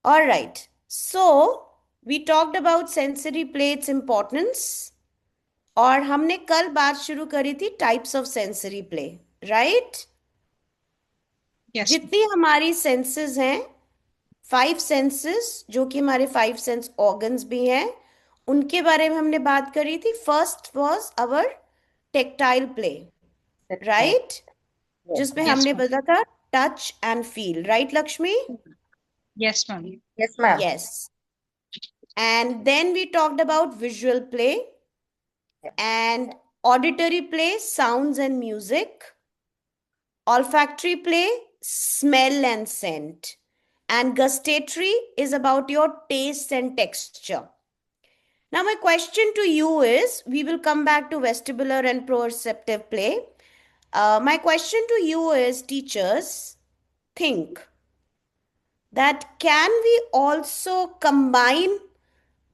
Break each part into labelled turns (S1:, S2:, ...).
S1: All right. So we talked about sensory play, its importance. और हमने कल बात शुरू करी थी types of sensory play, right?
S2: Yes, ma'am.
S1: जितनी हमारी सेंसेस हैं, 5 सेंसेस, जो कि हमारे 5 सेंस ऑर्गन्स भी हैं, उनके बारे में हमने बात करी थी. First was our tactile play,
S3: That's right.
S1: Right?
S3: Yes,
S1: जिसमें
S3: ma'am.
S2: Yes,
S1: हमने
S2: ma'am.
S1: बोला था touch and feel, right Lakshmi?
S2: Yes, ma'am.
S3: Yes, ma'am.
S1: Yes. And then we talked about visual play and auditory play, sounds and music. Olfactory play, smell and scent. And gustatory is about your taste and texture. Now, my question to you is, we will come back to vestibular and proprioceptive play. My question to you is, teachers, think that can we also combine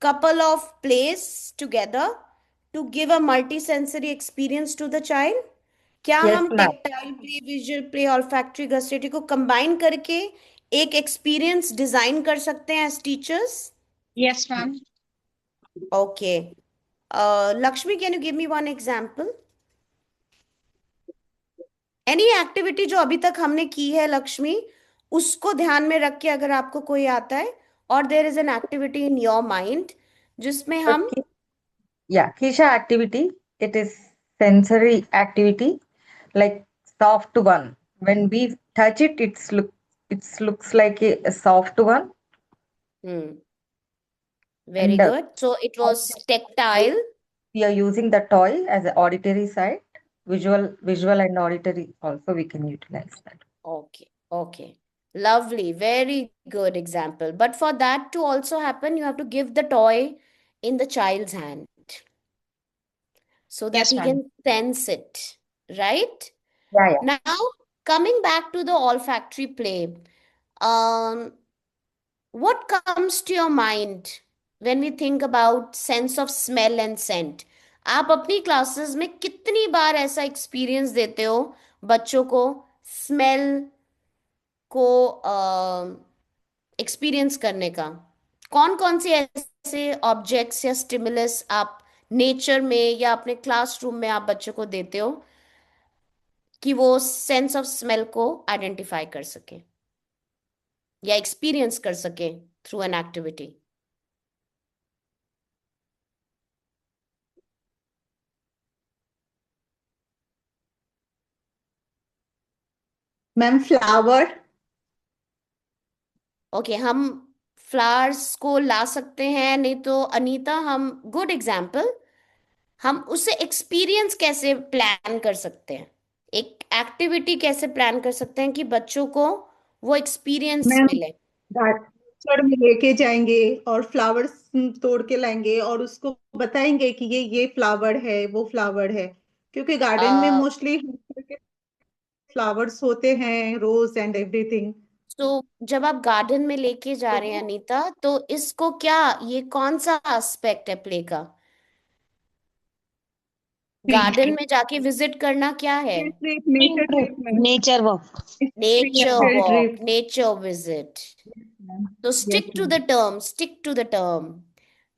S1: couple of plays together to give a multisensory experience to the child? क्या
S3: Yes,
S1: हम
S3: ma'am.
S1: Tactile play, visual play, olfactory, gustatory को combine करके एक experience design कर सकते हैं as teachers?
S2: Yes, ma'am.
S1: Okay. Lakshmi, can you give me one example? Any activity जो अभी तक हमने की है लक्ष्मी, उसको ध्यान में रख के अगर आपको कोई आता है, और there is an activity in your mind जिसमें हम
S3: Kisha activity. It is sensory activity, like soft one. When we touch it, it looks like a soft one.
S1: Very
S3: And
S1: good. So it was tactile.
S3: we are using the toy as an auditory side. Visual and auditory also we can utilize that.
S1: Okay, okay. Lovely, very good example. But for that to also happen, you have to give the toy in the child's hand so that
S2: Yes,
S1: he
S2: ma'am.
S1: can sense it, right?
S3: Yeah,
S1: Now, coming back to the olfactory play, um, what comes to your mind when we think about sense of smell and scent? आप अपनी classes में कितनी बार ऐसा experience देते हो बच्चों को smell को एक्सपीरियंस करने का? कौन कौन से ऐसे ऑब्जेक्ट्स या स्टिमुलस आप नेचर में या अपने क्लासरूम में आप बच्चों को देते हो कि वो सेंस ऑफ स्मेल को आइडेंटिफाई कर सके या एक्सपीरियंस कर सके through an activity?
S4: Ma'am flower.
S1: Okay, हम फ्लावर्स को ला सकते हैं. नहीं तो अनीता, हम गुड एग्जाम्पल, हम उसे एक्सपीरियंस कैसे प्लान कर सकते हैं? एक एक्टिविटी कैसे प्लान कर सकते हैं कि बच्चों को वो एक्सपीरियंस
S4: मैम
S1: मिले?
S4: गार्डन में लेके जाएंगे और फ्लावर्स तोड़ के लाएंगे और उसको बताएंगे कि ये फ्लावर है, वो फ्लावर है. क्योंकि गार्डन में मोस्टली फ्लावर्स होते हैं, रोज एंड एवरीथिंग.
S1: तो जब आप गार्डन में लेके जा रहे हैं अनीता, तो इसको क्या, ये कौन सा एस्पेक्ट है प्ले का? गार्डन में जाके विजिट करना क्या है?
S4: नेचर ट्रिप में.
S5: Nature walk.
S1: Nature
S4: nature
S1: walk,
S4: trip.
S1: Nature visit. तो
S4: yes
S1: stick to the
S4: ma'am.
S1: Term, stick to the term.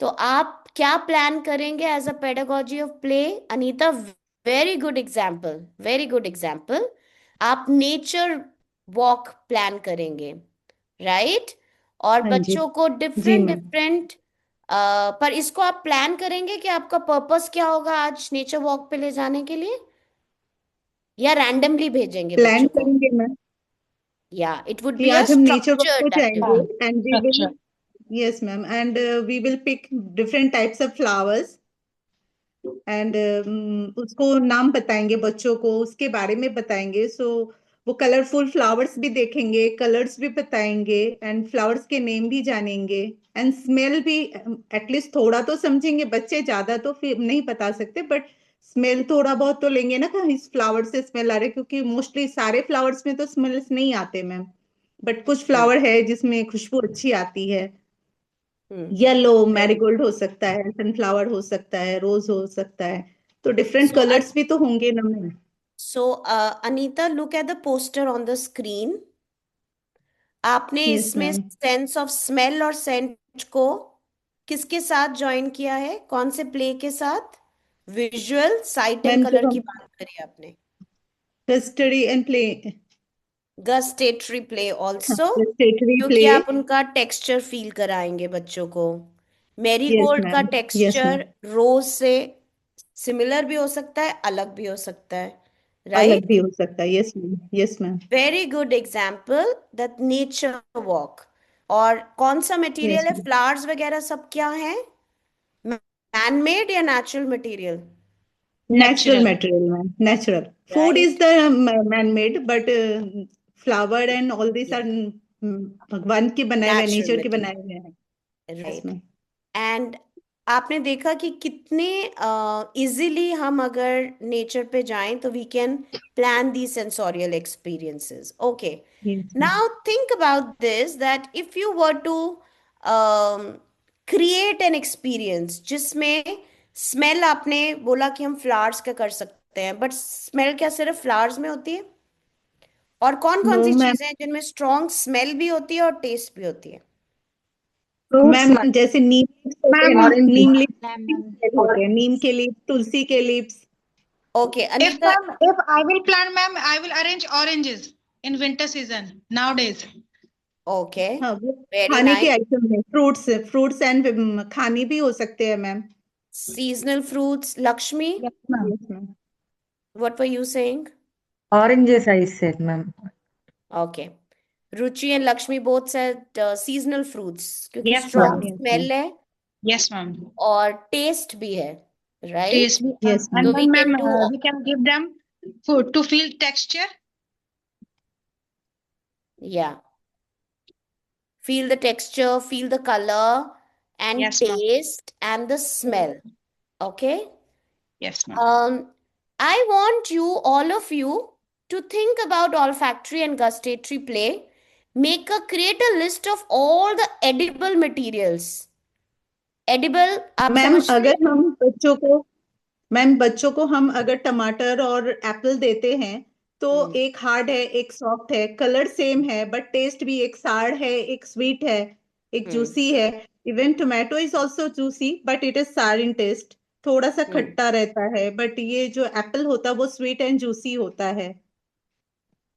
S1: तो आप क्या प्लान करेंगे as a pedagogy of play? Anita, very good example, very good example. आप nature walk plan करेंगे, right? और
S4: हाँ जी.
S1: बच्चों को
S4: जी
S1: डिफरेंट
S4: मैम.
S1: डिफरेंट, पर इसको आप प्लान करेंगे कि आपका पर्पस क्या होगा आज नेचर वॉक पे ले जाने के लिए, या रैंडमली भेजेंगे
S4: प्लान
S1: बच्चों को?
S4: करेंगे मैम
S1: या इट वुड
S4: कि
S1: बी अ
S4: आज हम नेचर वॉक को
S1: स्ट्रक्चर्ड
S4: जाएंगे
S1: activity.
S4: And we will.
S2: Structure.
S4: Yes, ma'am. And we will pick different types of flowers and उसको नाम बताएंगे बच्चों को, उसके बारे में बताएंगे. सो वो कलरफुल फ्लावर्स भी देखेंगे, कलर्स भी बताएंगे एंड फ्लावर्स के नेम भी जानेंगे एंड स्मेल भी. एटलीस्ट थोड़ा तो समझेंगे बच्चे, ज्यादा तो फिर नहीं बता सकते, बट स्मेल थोड़ा बहुत तो लेंगे ना कि इस फ्लावर से स्मेल आ रही है. क्योंकि मोस्टली सारे फ्लावर्स में तो स्मेल्स नहीं आते मैम, बट कुछ फ्लावर है जिसमें खुशबू अच्छी आती है. येलो
S1: वेरी
S4: मैरीगोल्ड हो सकता है, सनफ्लावर हो सकता है, रोज हो सकता है. तो डिफरेंट
S1: सो
S4: कलर्स भी तो होंगे ना ma'am.
S1: So, Anita, look at the poster on the screen. आपने
S4: यस
S1: इसमें
S4: मैम।
S1: सेंस ऑफ स्मेल और सेंट को किसके साथ ज्वाइन किया है? कौन से प्ले के साथ? Visual, site and
S4: ma'am
S1: colour
S4: जब
S1: की
S4: हम
S1: बात करी आपने।
S4: Custody and play,
S1: gustatory play also,
S4: स्टेटरी
S1: क्योंकि
S4: प्ले।
S1: आप उनका टेक्सचर फील कराएंगे बच्चों को।
S4: यस
S1: मैरीगोल्ड का
S4: मैम, यस मैम।
S1: टेक्सचर रोज से सिमिलर भी हो सकता है, अलग भी हो सकता है,
S4: अलग
S1: राइट?
S4: भी हो सकता है, yes ma'am, yes ma'am,
S1: very good example, that nature walk. और कौन सा
S4: यस
S1: मटेरियल है?
S4: मैम।
S1: फ्लावर्स वगैरह सब क्या है? मैन मेड या natural material?
S4: Natural
S2: Natural.
S4: Material ma'am, natural. Food is
S1: right,
S4: the man made, but flower and all this
S1: या
S4: आर भगवान के बनाए हुए,
S1: नेचुरल
S4: नेचर के बनाए
S1: मटेरियल,
S4: हुए हैं। Yes
S1: right.
S4: मैम।
S1: एंड आपने देखा कि कितने इजीली हम अगर नेचर पे जाएं तो we can plan the sensorial experiences. Okay,
S4: yes ma'am.
S1: Now think about this, that if you were to create an experience जिसमें स्मेल, आपने बोला कि हम फ्लावर्स का कर सकते हैं, बट स्मेल क्या सिर्फ फ्लावर्स में होती है? और कौन कौन
S4: नो
S1: सी
S4: मैम।
S1: चीजें हैं जिनमें स्ट्रॉन्ग स्मेल भी होती है और टेस्ट भी होती है?
S3: फ्रूट्स
S4: मैम जैसे नीम लीव्स होते हैं
S2: Ma'am,
S4: ना,
S3: ऑरेंज
S4: नीम लीव्स
S2: lemon.
S4: होते हैं, नीम के लीव्स, तुलसी के leaves.
S1: Okay
S2: If
S1: Anita,
S2: ma'am, if I will plan, ma'am, I will arrange oranges in winter season nowadays.
S1: Okay,
S4: हाँ, वो
S1: वेरी
S4: खाने के
S1: नाइस।
S4: आइटम है, फ्रूट्स, फ्रूट्स एंड खाने भी हो सकते हैं ma'am.
S1: Seasonal fruits. Lakshmi,
S2: Yes, ma'am.
S4: Yes ma'am.
S1: what were you saying?
S3: oranges I said, ma'am.
S1: Okay. Ruchi and Lakshmi both said seasonal fruits क्योंकि
S2: Yes,
S3: Yeah.
S1: strong
S2: ma'am.
S4: Yes ma'am.
S1: smell है
S2: Yes, ma'am.
S1: और taste भी है, right?
S2: Taste.
S4: Yes
S2: And
S1: So
S4: ma'am.
S1: we
S2: then,
S1: can
S2: ma'am,
S1: do,
S2: we can give them food to feel texture.
S1: yeah, feel the texture, feel the color and
S2: Yes, ma'am.
S1: taste and the smell. Okay.
S2: Yes, ma'am.
S1: I want you, all of you, to think about olfactory and gustatory play. Create a list of all the edible materials. Edible, आप
S4: ma'am
S1: समझते हैं?
S4: अगर हम बच्चों को, ma'am बच्चों को हम अगर टमाटर और एप्पल देते हैं, तो
S1: हम्म,
S4: एक हार्ड है, एक सॉफ्ट है, कलर सेम है, बट टेस्ट भी, एक साड़ है, एक स्वीट है, एक
S1: हम्म,
S4: जूसी है। Even tomato is also juicy but it is सार इन टेस्ट, थोड़ा सा
S1: हम्म,
S4: खट्टा रहता है, बट ये जो एप्पल होता है वो स्वीट एंड जूसी होता है।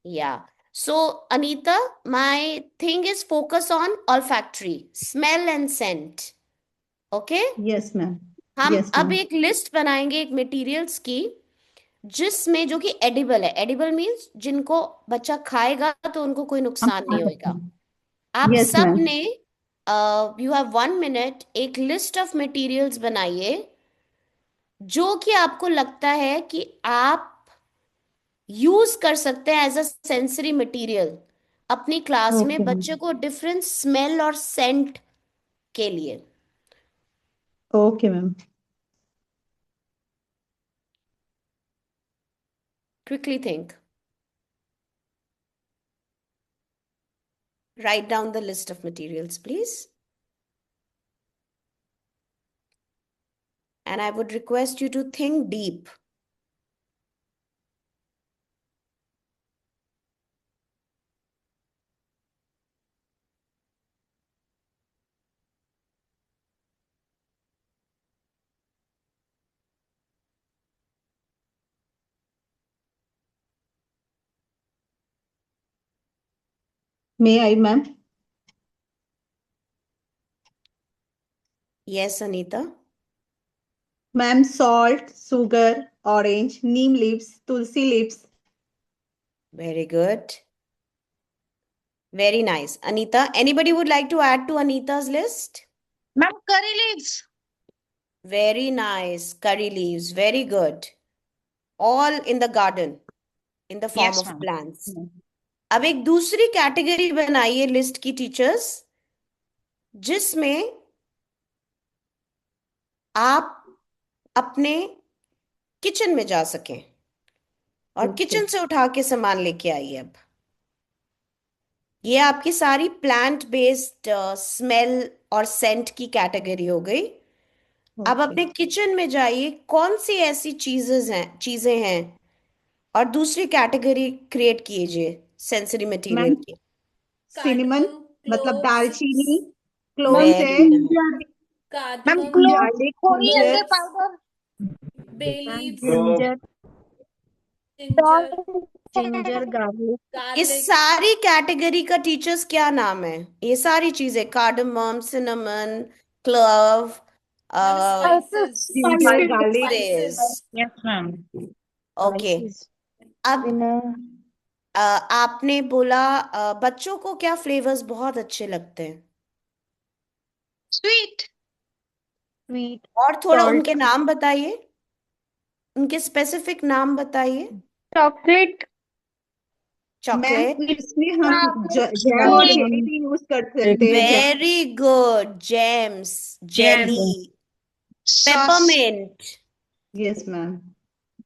S1: yeah. So, Anita, my thing is focus on olfactory, smell and scent. Okay?
S4: Yes ma'am,
S1: हम
S4: यस
S1: अब
S4: मैम।
S1: एक लिस्ट बनाएंगे एक मटेरियल्स की जिसमें, जो कि एडिबल है। एडिबल मीन्स जिनको बच्चा खाएगा तो उनको कोई
S4: हम
S1: नुकसान
S4: खा
S1: नहीं
S4: सकते
S1: होगा।
S4: हैं।
S1: आप
S4: यस
S1: सब
S4: मैम।
S1: ने, यू हैव 1 मिनट, एक लिस्ट ऑफ मटेरियल्स बनाइए जो कि आपको लगता है कि आप यूज कर सकते हैं एज अ सेंसरी मटेरियल अपनी क्लास में
S4: ओके मैम।
S1: बच्चे को डिफरेंट स्मेल और सेंट के लिए।
S4: Okay ma'am.
S1: Quickly think, write down the list of materials please, and I would request you to think deep.
S4: May I ma'am?
S1: Yes, Anita.
S4: Ma'am salt, sugar, orange, Neem leaves, Tulsi leaves.
S1: Very good. Very nice. Anita, anybody would like to add to Anita's list?
S2: Ma'am, curry leaves.
S1: Very nice. Curry leaves. Very good. All in the garden, in the form
S2: Yes,
S1: of
S2: ma'am.
S1: plants. अब एक दूसरी category बनाइए list की teachers, जिसमें आप अपने kitchen में जा सकें और
S4: ओके।
S1: किचन से उठा के सामान लेके आइए। अब ये आपकी सारी प्लांट बेस्ड स्मेल और सेंट की कैटेगरी हो गई। अब
S4: ओके
S1: अपने किचन में जाइए, कौन सी ऐसी चीजें हैं, और दूसरी कैटेगरी क्रिएट कीजिए सेंसरी
S4: मैम,
S1: मटेरियल की।
S4: सिनेमन
S5: cardamom,
S4: मतलब
S5: cloves,
S4: दालचीनी, क्लोव्स है,
S1: Very good.
S2: Ma'am
S5: cardamom,
S2: clove,
S4: garlic,
S2: coriander
S4: ginger,
S2: powder,
S5: bay
S6: Ma'am,
S5: leaves,
S6: ginger,
S5: ginger,
S6: ginger, garlic,
S1: इस
S5: garlic,
S1: सारी कैटेगरी का टीचर्स क्या नाम है? ये सारी चीजें, cardamom, cinnamon, clove,
S5: ma'am, spices,
S4: ginger,
S2: spices,
S4: garlic,
S5: spices.
S2: Yes ma'am.
S1: Okay.
S6: spices,
S1: अब
S6: winner,
S1: आपने बोला बच्चों को क्या फ्लेवर्स बहुत अच्छे लगते हैं,
S2: स्वीट,
S6: sweet,
S1: और थोड़ा
S6: salt,
S1: उनके नाम बताइए, उनके स्पेसिफिक नाम बताइए।
S6: chocolate,
S4: मैम
S1: चॉकलेट,
S4: इसमें हम जैम और
S6: cardamom,
S4: जेली भी यूज कर सकते हैं, jam,
S1: very good, James,
S2: yes,
S1: jelly,
S2: sauce,
S1: peppermint,
S4: yes ma'am,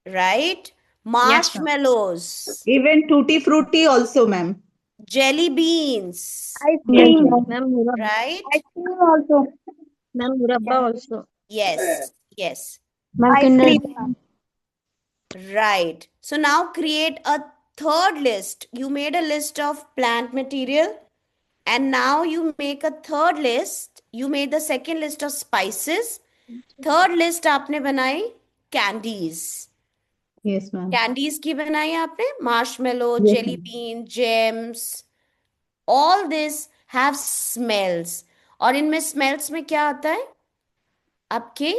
S1: right,
S2: yes ma'am,
S1: marshmallows,
S4: even tutti frutti also ma'am,
S1: jelly beans,
S6: ice
S4: yes
S6: cream,
S4: ma'am,
S6: ma'am, murabba,
S1: right?
S6: ice cream also, ma'am, murabba also,
S1: Yes, yes,
S6: ma'am,
S3: ice
S6: Kinder
S3: cream,
S6: Joy,
S1: right. So now create a third list. You made a list of plant material, and now you make a third list. You made the second list of spices. Third list आपने बनाई candies.
S4: Yes ma'am,
S1: candies की बनाई आपने, marshmallow,
S4: yes
S1: jelly
S4: ma'am,
S1: bean, gems, all this have smells. और इनमें smells में क्या आता है आपके?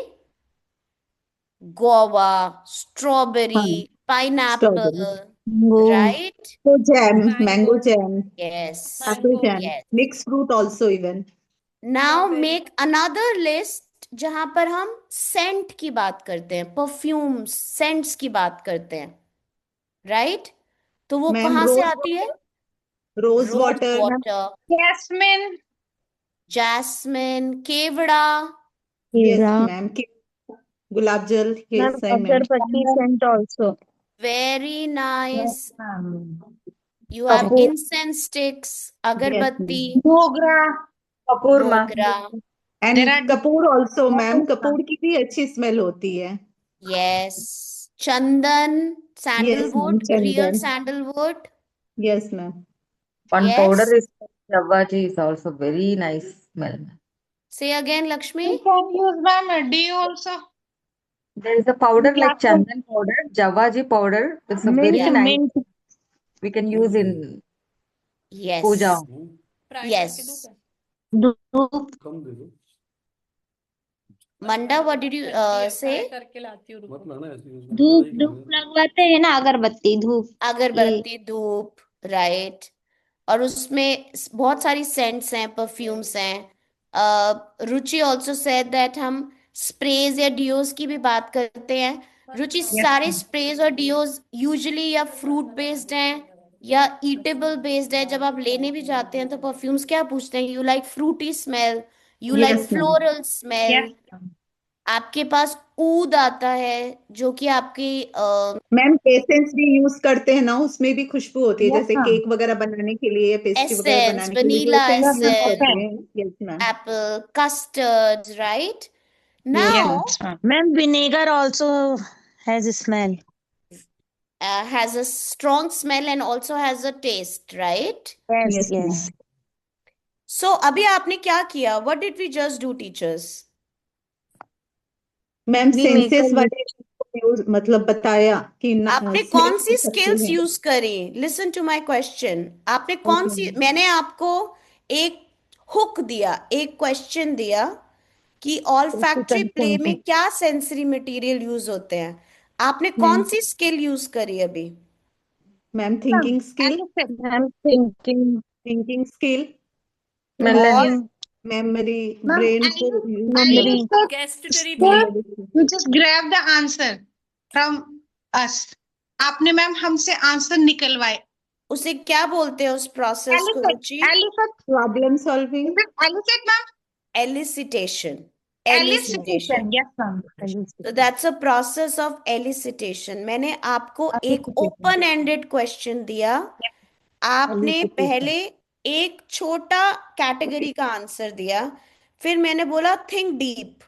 S1: गुआवा, स्ट्रॉबेरी,
S4: हाँ,
S1: पाइनएप्पल,
S4: स्ट्रॉबेरी,
S6: mango,
S1: राइट?
S4: तो jam, mango
S5: Mango,
S4: jam,
S1: yes,
S4: apple
S5: mango,
S4: jam,
S1: yes.
S4: Mix fruit also even,
S1: now
S5: strawberry,
S1: make another list जहां पर हम सेंट की बात करते हैं, परफ्यूम्स, सेंट्स की बात करते हैं, राइट? तो वो
S4: मैम
S1: कहाँ से
S4: रोज
S1: आती है?
S4: Rose
S1: rose
S4: water,
S6: ma'am,
S1: water,
S2: jasmine,
S1: jasmine, केवड़ा,
S4: यस
S6: kera,
S4: मैम, गुलाब जल, ये
S6: ma'am,
S4: सही ma'am,
S6: agarbatti scent also,
S1: very nice. You have
S3: kapoor,
S1: incense sticks,
S4: yes
S1: अगरबत्ती,
S4: मैम,
S2: मोगरा,
S3: kapoor ma,
S1: मोगरा,
S2: देर
S4: एंड
S2: आर
S4: कपूर ऑल्सो मैम,
S3: kapoor ma,
S4: कपूर की भी अच्छी स्मेल होती है,
S1: यस, चंदन,
S4: यस मैम,
S1: सैंडलवुड, रियल
S4: चंदन,
S1: sandalwood,
S4: yes ma'am,
S3: one
S1: yes.
S3: powder is Javaji is also very nice smell.
S1: से again Lakshmi.
S2: You can use ma'am D also,
S3: There is a powder like
S6: jasmine,
S3: Chandan powder, Javaji powder. It's a
S6: mint,
S3: very
S1: या,
S3: nice.
S6: mint,
S3: We can use in
S1: yes,
S3: puja.
S5: fry
S1: yes.
S5: करके दूं क्या?
S6: धूप,
S1: मंडा, what did you से?
S5: Fry करके लाती हूँ, रुको।
S6: धूप धूप लगवाते हैं ना, अगरबत्ती धूप, ये
S1: अगरबत्ती, धूप, राइट। और उसमें बहुत सारी सेंट्स हैं, परफ्यूम्स हैं। रुचि ऑल्सो सेड दैट हम स्प्रेज या डियोज की भी बात करते हैं। रुचि, सारे स्प्रेज और डियोज यूजुअली या फ्रूट बेस्ड हैं या ईटेबल बेस्ड है। जब आप लेने भी जाते हैं तो परफ्यूम्स क्या पूछते हैं? You like Frooti smell, you like
S4: yes ma'am,
S1: floral smell.
S2: Yes
S1: आपके पास ऊद आता है जो कि आपकी
S4: मैम एसेंस भी यूज करते हैं ना, उसमें भी खुशबू होती है,
S3: Yes,
S4: जैसे
S3: ma'am.
S4: केक वगैरह बनाने के लिए या पेस्ट्री वगैरह
S1: एसेंस,
S4: बनाने के लिए भी
S1: वनीला
S4: एसेंस यूज करते
S1: एसेंस,
S4: हैं, yes ma'am,
S1: apple, custard, right?
S4: Yes
S1: Now,
S4: ma'am,
S2: yes ma'am,
S6: ma'am, vinegar also has a smell,
S1: has a strong smell and also has a taste, right?
S6: yes,
S4: yes ma'am,
S6: yes,
S1: So, अभी आपने क्या किया? What did we just do, teachers?
S4: Ma'am
S6: we make a
S4: senses
S6: list,
S4: वाले use मतलब बताया कि
S1: आपने
S4: smell
S1: कौन सी
S4: सकते
S1: स्किल्स
S4: हैं,
S1: यूज करी? Listen to my question. आपने कौन
S6: okay,
S1: सी, मैंने आपको एक हुक दिया, एक क्वेश्चन दिया कि ऑल फैक्ट्री प्ले में
S6: something,
S1: क्या सेंसरी मटेरियल यूज होते हैं। आपने कौन
S4: मैम,
S1: सी स्किल यूज करी अभी?
S4: Ma'am thinking skill,
S2: elicit,
S6: ma'am, thinking,
S4: thinking skill,
S3: Smellless.
S1: और
S6: thinking,
S4: मेमोरी,
S2: मैम
S4: ब्रेन को यूज
S6: memory,
S4: करना,
S5: गेस्टरी play,
S4: memory,
S2: you just grab the answer from us, आपने मैम हमसे आंसर निकलवाए,
S1: उसे क्या बोलते हैं उस प्रोसेस को,
S2: elicit,
S1: Ruchi?
S2: Elicit,
S4: problem solving,
S2: elicit ma'am,
S1: Elicitation. Elicitation.
S2: Elicitation, yes ma'am,
S1: So that's a process of elicitation. मैंने आपको एक ओपन एंडेड क्वेश्चन दिया, आपने पहले एक छोटा कैटेगरी का आंसर दिया, फिर मैंने बोला थिंक डीप।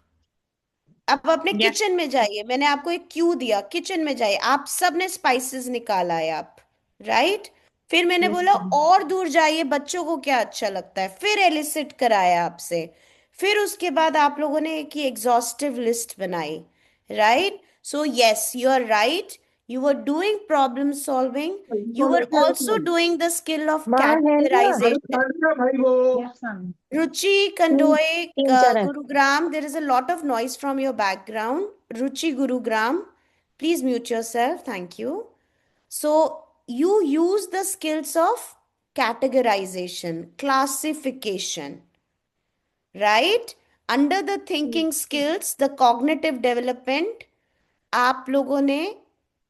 S1: अब अपने
S2: यस
S1: किचन में जाइए, मैंने आपको एक क्यू दिया, किचन में जाइए, आप सब ने स्पाइसेस निकाला है आप, राइट? फिर मैंने बोला और दूर जाइए, बच्चों को क्या अच्छा लगता है, फिर एलिसिट कराया आपसे। फिर उसके बाद आप लोगों ने एक एग्जॉस्टिव लिस्ट बनाई, right? So yes, you are right, you were doing problem solving, you were also doing the skill of categorization. Ruchi Kandoe,
S6: तीन चार है।
S1: Gurugram, there is a lot of noise from your background. Ruchi Gurugram, please mute yourself. Thank you. So, you use the skills of categorization, classification, right? Under the thinking skills, the cognitive development, आप लोगों ने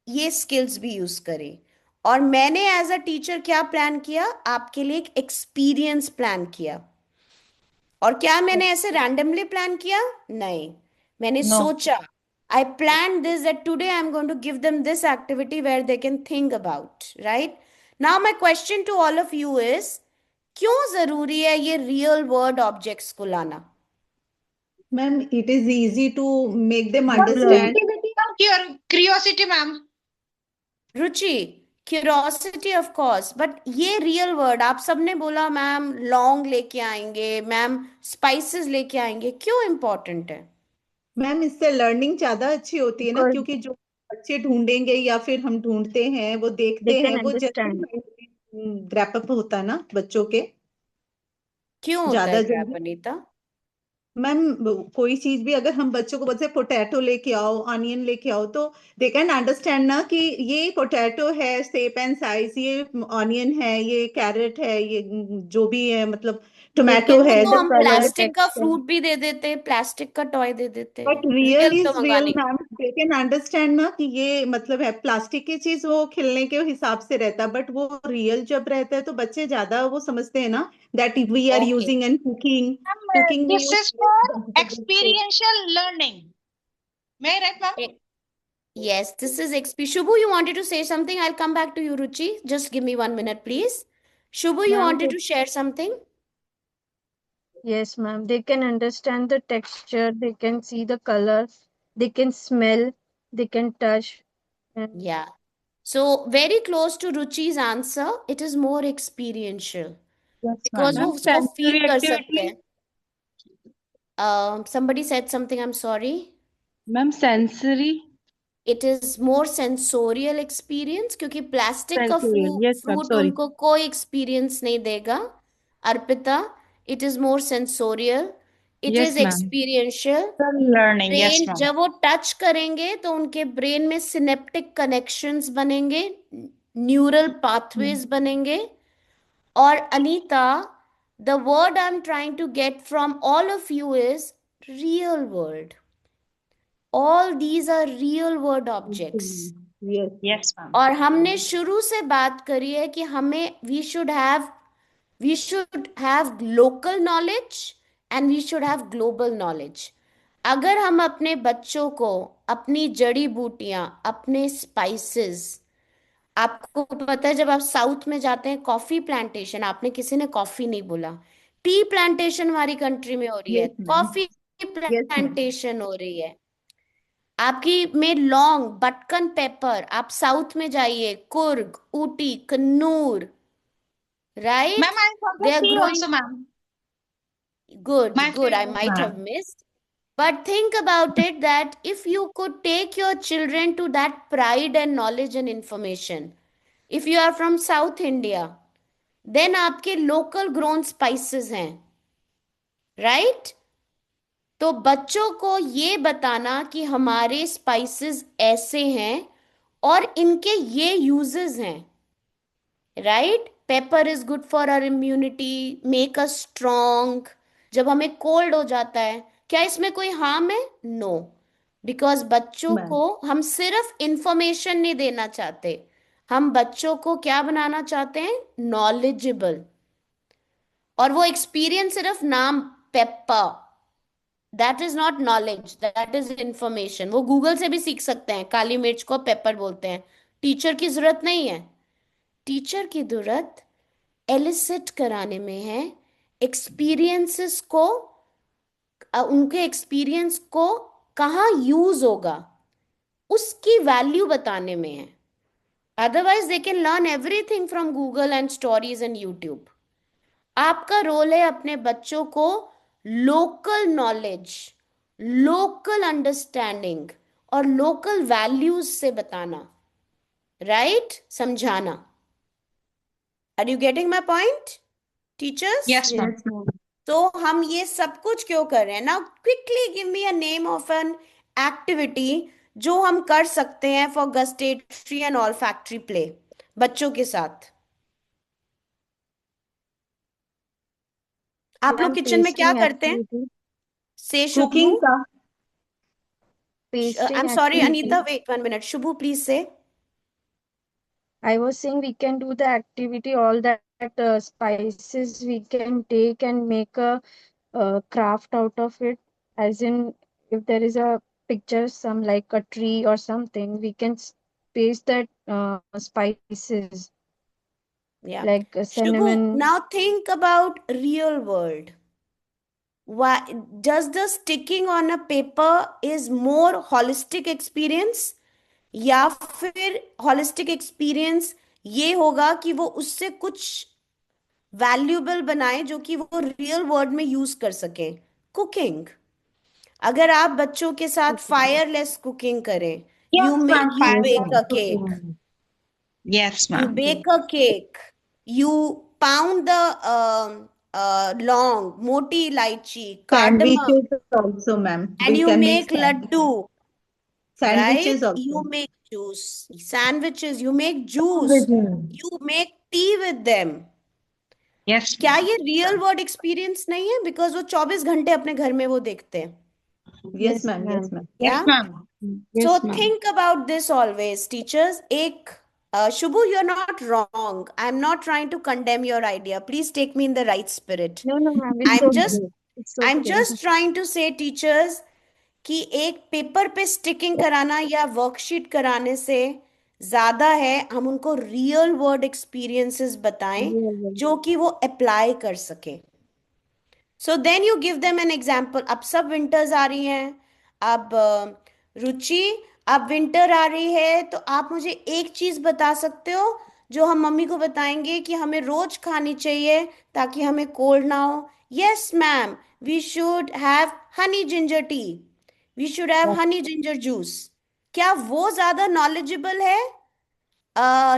S1: ये skills भी use करी। और मैंने as a teacher क्या plan किया, आपके लिए एक एक्सपीरियंस प्लान किया। और क्या मैंने ऐसे रैंडमली प्लान किया? नहीं, मैंने
S3: No.
S1: सोचा, I plan this that today I am going to give them this activity where they can think about, right? Now my question to all of you is, क्यों जरूरी है ये रियल वर्ड ऑब्जेक्ट्स को लाना?
S4: Ma'am, it is easy to make them understand.
S2: Curiosity ma'am.
S1: Ruchi, curiosity of course, but ये real word आप सबने बोला मैम लौंग लेके आएंगे, मैम स्पाइसेस लेके आएंगे, क्यों इंपॉर्टेंट है?
S4: मैम, इससे लर्निंग ज्यादा अच्छी होती है ना, क्योंकि जो बच्चे ढूंढेंगे या फिर हम ढूंढते हैं, वो देखते
S6: They
S4: हैं,
S6: can
S4: वो
S6: understand.
S4: जल्दी ग्रैप अप होता है ना बच्चों के,
S1: क्यों होता है
S4: ज्यादा
S1: ग्रैप,
S4: जल्दी।
S1: अनीता?
S4: मैम, कोई चीज भी अगर हम बच्चों को बोलते पोटैटो लेके आओ, ऑनियन लेके आओ, तो दे कैन अंडरस्टैंड ना कि ये पोटैटो है शेप एंड साइज, ये ऑनियन है, ये कैरेट है, ये जो भी है, मतलब
S6: They
S4: टोमेटो
S6: can
S1: वो
S4: है।
S6: see
S1: तो
S6: the
S1: हम
S6: color,
S1: प्लास्टिक का
S6: texture.
S1: फ्रूट भी दे देते, प्लास्टिक का टॉय दे देते,
S4: बट रियल
S1: रियल तो
S4: इज रियल
S1: मंगाने की।
S4: मैम, दे कैन अंडरस्टैंड ना कि ये मतलब है प्लास्टिक की चीज, वो खिलने के हिसाब से रहता है, बट वो रियल जब रहता है तो बच्चे ज्यादा वो समझते हैं ना, that we are
S1: okay,
S4: using and cooking, cooking में
S2: this
S4: use
S2: is for experiential learning. मैं right ma'am?
S1: yes, this is XP. Shubhu, you wanted to say something? I'll come back to you, Ruchi. Just give me 1 minute, please. Shubhu, you
S6: Ma'am,
S1: wanted to share something?
S6: yes, ma'am. They can understand the texture, they can see the color, they can smell, they can touch. And
S1: Yeah. So very close to Ruchi's answer. It is more experiential
S6: yes,
S1: because वो
S6: ma'am.
S5: Ma'am
S1: उसको feel
S5: sensory
S1: कर सकते
S5: activity,
S1: हैं. Somebody said something. I'm sorry.
S5: Ma'am sensory,
S1: It is more sensorial experience क्योंकि plastic का
S5: sensorial, yes ma'am,
S1: fruit
S5: sorry.
S1: उनको कोई experience नहीं देगा, Arpita. It is more sensorial, it
S5: yes
S1: is
S5: ma'am,
S1: experiential.
S2: Learning, yes
S1: brain
S2: ma'am.
S1: जब वो touch करेंगे तो उनके ब्रेन में सिनेप्टिक कनेक्शंस बनेंगे, न्यूरल पाथवेज बनेंगे। और Anita, the word I am trying to get from all of you is real world. All these are real world objects.
S4: Yes.
S2: Yes ma'am.
S1: और हमने शुरू से बात करी है कि हमें we should have local knowledge and we should have global knowledge. अगर हम अपने बच्चों को अपनी जड़ी बूटियां, अपने स्पाइसेस, आपको पता है जब आप साउथ में जाते हैं कॉफी प्लांटेशन, आपने किसी ने कॉफी नहीं बोला, टी प्लांटेशन हमारी कंट्री में हो रही है,
S4: yes ma'am.
S1: Coffee
S4: yes ma'am.
S1: Plantation हो रही है आपकी में लौंग, बटकन पेपर, आप साउथ में जाइए, Coorg, Ooty, Kannur,
S2: ma'am
S1: right?
S2: I from the
S1: they are
S2: see
S1: growing.
S2: Also ma'am.
S1: Good,
S2: my
S1: good. I
S2: favourite
S1: might have
S2: ma'am.
S1: missed. But think about it that if you could take your children to that pride and knowledge and information, if you are from South India, then आपके local grown spices हैं, right? तो बच्चों को ये बताना कि हमारे spices ऐसे हैं और इनके ये यूजेस हैं, right? Pepper is good for our immunity, make us strong. जब हमें कोल्ड हो जाता है, क्या इसमें कोई हार्म है? नो, बिकॉज बच्चों
S4: मैम,
S1: को हम सिर्फ इंफॉर्मेशन नहीं देना चाहते, हम बच्चों को क्या बनाना चाहते हैं? नॉलेजेबल। और वो एक्सपीरियंस सिर्फ नाम paper, that is not knowledge, that is information. वो गूगल से भी सीख सकते हैं काली मिर्च को पेपर बोलते हैं, टीचर की जरूरत नहीं है। टीचर की जरूरत एलिसिट कराने में है, एक्सपीरियंसेस को, उनके एक्सपीरियंस को कहाँ यूज होगा उसकी वैल्यू बताने में है। Otherwise, they can learn everything from Google and stories and YouTube. आपका रोल है अपने बच्चों को लोकल नॉलेज, लोकल अंडरस्टैंडिंग और लोकल वैल्यूज से बताना, राइट? समझाना. Are you getting my point, teachers?
S2: Yes, ma'am.
S4: Yes, ma'am.
S1: तो हम ये सब कुछ क्यों कर रहे हैं? Now quickly give me a name of an activity जो हम कर सकते हैं for gustatory and olfactory play बच्चों के साथ. आप लोग
S6: Ma'am,
S1: किचन में क्या
S6: pasting
S1: करते हैं?
S6: activity.
S1: से शुभू.
S4: Cooking का
S1: I
S6: Pasting
S1: am sorry
S6: activity.
S1: Anita, wait 1 minute. Shubhu please say.
S6: I was saying we can do the activity, all that spices we can take and make a craft out of it. As in, if there is a picture, some like a tree or something, we can paste that spices
S1: Yeah.
S6: like
S1: Shubhu,
S6: cinnamon.
S1: now think about real world. Why does the sticking on a paper is more holistic experience, या फिर holistic experience ये होगा कि वो उससे कुछ valuable बनाए जो कि वो रियल वर्ल्ड में यूज कर सके? कुकिंग. अगर आप बच्चों के साथ फायरलेस कुकिंग करें,
S2: Yes,
S1: you
S2: ma'am.
S1: You
S6: Yes,
S1: bake
S2: Fire.
S1: A cake.
S2: Yes,
S1: You
S2: ma'am.
S1: bake a cake, you pound the long, moti elaichi, cardamom,
S4: sandwiches also, ma'am.
S1: and
S4: We
S1: you
S4: can make
S1: make laddu,
S4: sandwiches
S1: right?
S4: also.
S1: You make juice, sandwiches, you make juice, you make tea with them.
S2: Yes,
S1: क्या
S2: ma'am.
S1: ये real world experience नहीं है? Because वो 24 घंटे अपने घर में वो देखते हैं.
S4: Yes,
S6: yes,
S4: ma'am. Yes,
S6: ma'am.
S4: ma'am.
S2: Yes,
S1: Yeah.
S2: ma'am.
S1: So
S5: Yes, ma'am.
S1: think about this always, teachers. एक Shubhu, you're not wrong. I'm not trying to condemn your idea. Please take me in the right spirit.
S6: No, no, ma'am, it's
S1: I'm just
S6: okay. It's
S1: I'm
S6: okay.
S1: just trying to say, teachers, कि एक paper पे sticking कराना या worksheet कराने से ज्यादा है हम उनको रियल वर्ल्ड एक्सपीरियंसेस बताएं
S6: Real world.
S1: जो कि वो अप्लाई कर सके. So then you give them an example. अब सब विंटर्स आ रही हैं. अब रुचि, अब विंटर आ रही है तो आप मुझे एक चीज बता सकते हो जो हम मम्मी को बताएंगे कि हमें रोज खानी चाहिए ताकि हमें कोल्ड ना हो? Yes ma'am, we should have honey ginger tea, we should have honey ginger juice. क्या वो ज्यादा नॉलेजेबल है